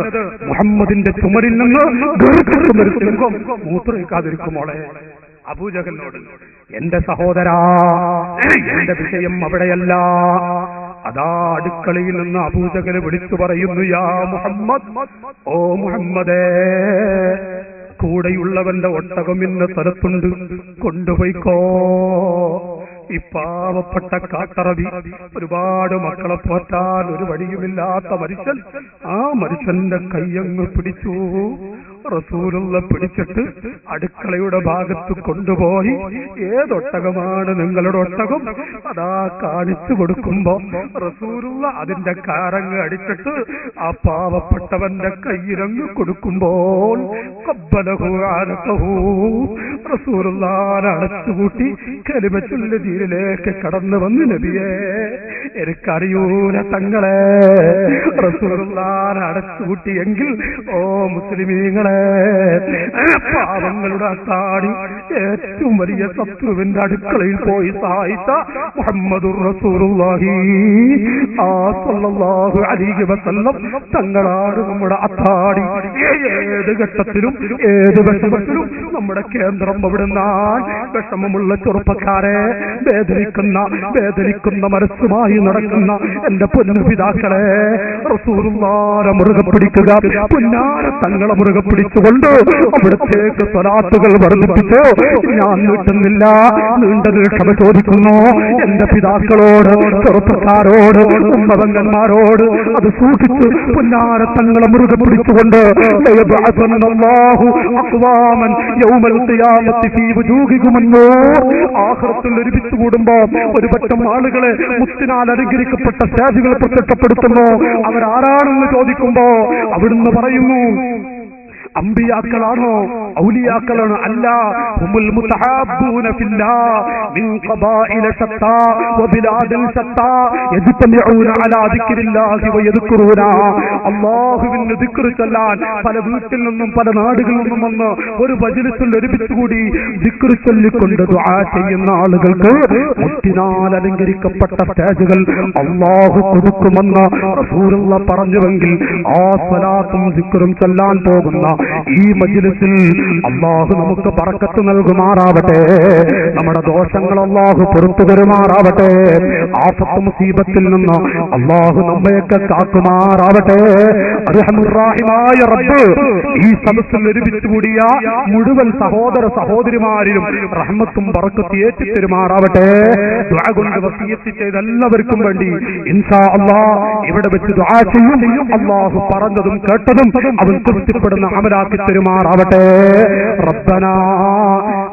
മുഹമ്മദിന്റെ ചുമരിൽ നിന്ന് ഒരു സിംഹം മൂത്രമൊഴിക്കാതിരിക്കും മോളെ. അബൂജഹലിനോട്, എന്റെ സഹോദരാ, എന്റെ വിഷയം അവിടെയല്ല. അതാ അടുക്കളയിൽ നിന്ന് അബൂജഹൽ വിളിച്ചു പറയുന്നു, യാ മുഹമ്മദ്, ഓ മുഹമ്മദേ, കൂടെയുള്ളവന്റെ ഒട്ടകം ഇന്ന സ്ഥലത്തുണ്ട്, കൊണ്ടുപോയിക്കോ. ഈ പാവപ്പെട്ട കാട്ടറബി, ഒരുപാട് മക്കളെ പോറ്റാൻ ഒരു വഴിയുമില്ലാത്ത മനുഷ്യൻ, ആ മനുഷ്യന്റെ കയ്യങ്ങ് പിടിച്ചു. റസൂലുള്ള പിടിച്ചിട്ട് അടുക്കളയുടെ ഭാഗത്ത് കൊണ്ടുപോയി, ഏതൊട്ടകമാണ് നിങ്ങളുടെ ഒട്ടകം, അതാ കാണിച്ചു കൊടുക്കുമ്പോ റസൂലുള്ള അതിന്റെ കാരങ്ങ് അടിച്ചിട്ട് ആ പാവപ്പെട്ടവന്റെ കയ്യിലങ്ങ് കൊടുക്കുമ്പോൾ റസൂലുള്ള അടച്ചുകൂട്ടി കലിമത്തുൽ ദീനിലേക്ക് കടന്നു വന്ന്, നബിയേ എനിക്കറിയൂല തങ്ങളെ. റസൂലുള്ള അടച്ചുകൂട്ടിയെങ്കിൽ ഓ മുസ്ലിമീങ്ങളെ, പാവങ്ങളുടെ അത്താണി ഏറ്റവും വലിയ ശത്രുവിന്റെ അടുക്കളയിൽ പോയി സഹായിച്ച മുഹമ്മദുർ റസൂലുള്ളാഹി സ്വല്ലല്ലാഹു അലൈഹി വസല്ലം തങ്ങളാണ് നമ്മുടെ അത്താണി. ഏത് ഘട്ടത്തിലും ഏത് വിഷമത്തിലും നമ്മുടെ കേന്ദ്രം അവിടുന്നാണ്. വിഷമമുള്ള ചെറുപ്പക്കാരെ, വേദനിക്കുന്ന മനസ്സുമായി നടക്കുന്ന എന്റെ പൊന്നുപിതാക്കളെ, റസൂലുള്ളാഹിനെ മുറുകെ പിടിക്കുക, പുന്നാര തങ്ങളെ മുറുകെ പിടിച്ചുകൊണ്ട് അവിടത്തേക്ക് സ്വലാത്തുകൾ വർദ്ധിപ്പിച്ചു. ഞാൻ നീട്ടുന്നില്ല, നീണ്ടത് ക്ഷമ ചോദിക്കുന്നു എന്റെ പിതാക്കളോട്, ചെറുപ്പക്കാരോട്, ഉമ്മതങ്ങന്മാരോട്. അത് സൂക്ഷിച്ച് പുന്നാര തങ്ങളെ മുറുകെ പിടിച്ചുകൊണ്ട് ആഖിറത്തിൽ ഒരുമിച്ച് കൂടുമ്പോ ഒരു പറ്റം ആളുകളെ മുത്തിനാൽ അനുഗ്രഹിക്കപ്പെട്ട സ്റ്റേജുകൾ പ്രത്യക്ഷപ്പെടുത്തുന്നു. അവരാരാണെന്ന് ചോദിക്കുമ്പോ അവിടുന്ന് പറയുന്നു, അമ്പിയാക്കളാണോ ഔലിയാക്കളാണോ? അല്ല, ഹുമുൽ മുതഹാബ്ബൂന ഫില്ലാഹ് മിൻ ഖബാഇല ശത്താ വബിലാദിൻ ശത്താ യജ്തമിഊന അലാ ദിക്രില്ലാഹി വയദ്കുറൂന. അല്ലാഹുവിന്റെ ദിക്ർ ചൊല്ലാൻ പല വീട്ടിൽ നിന്നും പല നാടുകളിൽ നിന്നും വന്ന് ഒരു മജ്‌ലിസിൽ ഒരുമിച്ച് കൂടി ദിക്ർ ചൊല്ലിക്കൊണ്ട് ദുആ ചെയ്യുന്ന ആളുകൾക്ക് മുത്തിനാൽ അലങ്കരിക്കപ്പെട്ട സ്റ്റേജുകൾ അല്ലാഹു കൊടുക്കുമെന്ന് റസൂലുള്ളാഹി പറഞ്ഞുവെങ്കിൽ ആ സ്വലാത്തും ദിക്റും ചൊല്ലാൻ പോകുന്ന ഈ മജ്‌ലിസിൽ അല്ലാഹു നമുക്ക് ബറക്കത്ത് നൽകുമാറാവട്ടെ. നമ്മുടെ ദോഷങ്ങൾ അല്ലാഹു പുറത്തു തരുമാറാവട്ടെ. ആഫത്ത് മുസീബത്തിൽ നിന്ന് അല്ലാഹു നമ്മയൊക്കെ കാക്കുമാറാവട്ടെ. അർഹമുർ-റഹീമായ റബ്ബ് ഈ സദസ്സിൽ ഒരുമിച്ച് കൂടിയ മുഴുവൻ സഹോദര സഹോദരിമാരിലും റഹ്മത്തും ബറക്കത്തും ഏറ്റിത്തരുമാറാവട്ടെ. ദുആ കൊണ്ട് വസിയത്ത് ചെയ്ത എല്ലാവർക്കും വേണ്ടി ഇൻഷാ അല്ലാഹ് ഇവിടെ വെച്ച് ദുആ ചെയ്യും. അല്ലാഹു പറഞ്ഞതും കേട്ടതും അവൻ തൃപ്തിപ്പെടുന്ന അമലാക്കി തരുമാറാവട്ടെ. റബ്ബനാ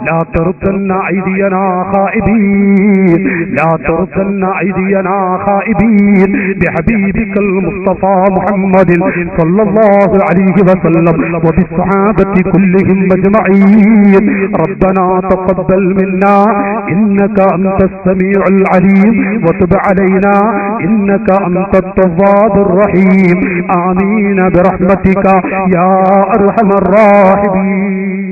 ലാ തറുദ്ദന്ന ഐദിയനാ ഖായിബീൻ, ലാ തറുദ്ദന്ന ഐദിയനാ ഖായിബീൻ ബിഹബീബിക്കൽ മുസ്തഫാ മുഹമ്മദിൻ സ്വല്ലല്ലാഹു അലൈഹി വസല്ലം വബിസ്സഹാബത്തി കുല്ലിഹിം അജ്മഈൻ. റബ്ബനാ തഖബ്ബൽ മിന്നാ ഇന്നക അൻതസ് സമീഉൽ അലീം വതുബ് അലൈനാ ഇന്നക അൻതത് തവ്വാബുർ റഹീം. ആമീൻ ബിറഹ്മതിക യാ അർഹമർ റാഹിമീൻ.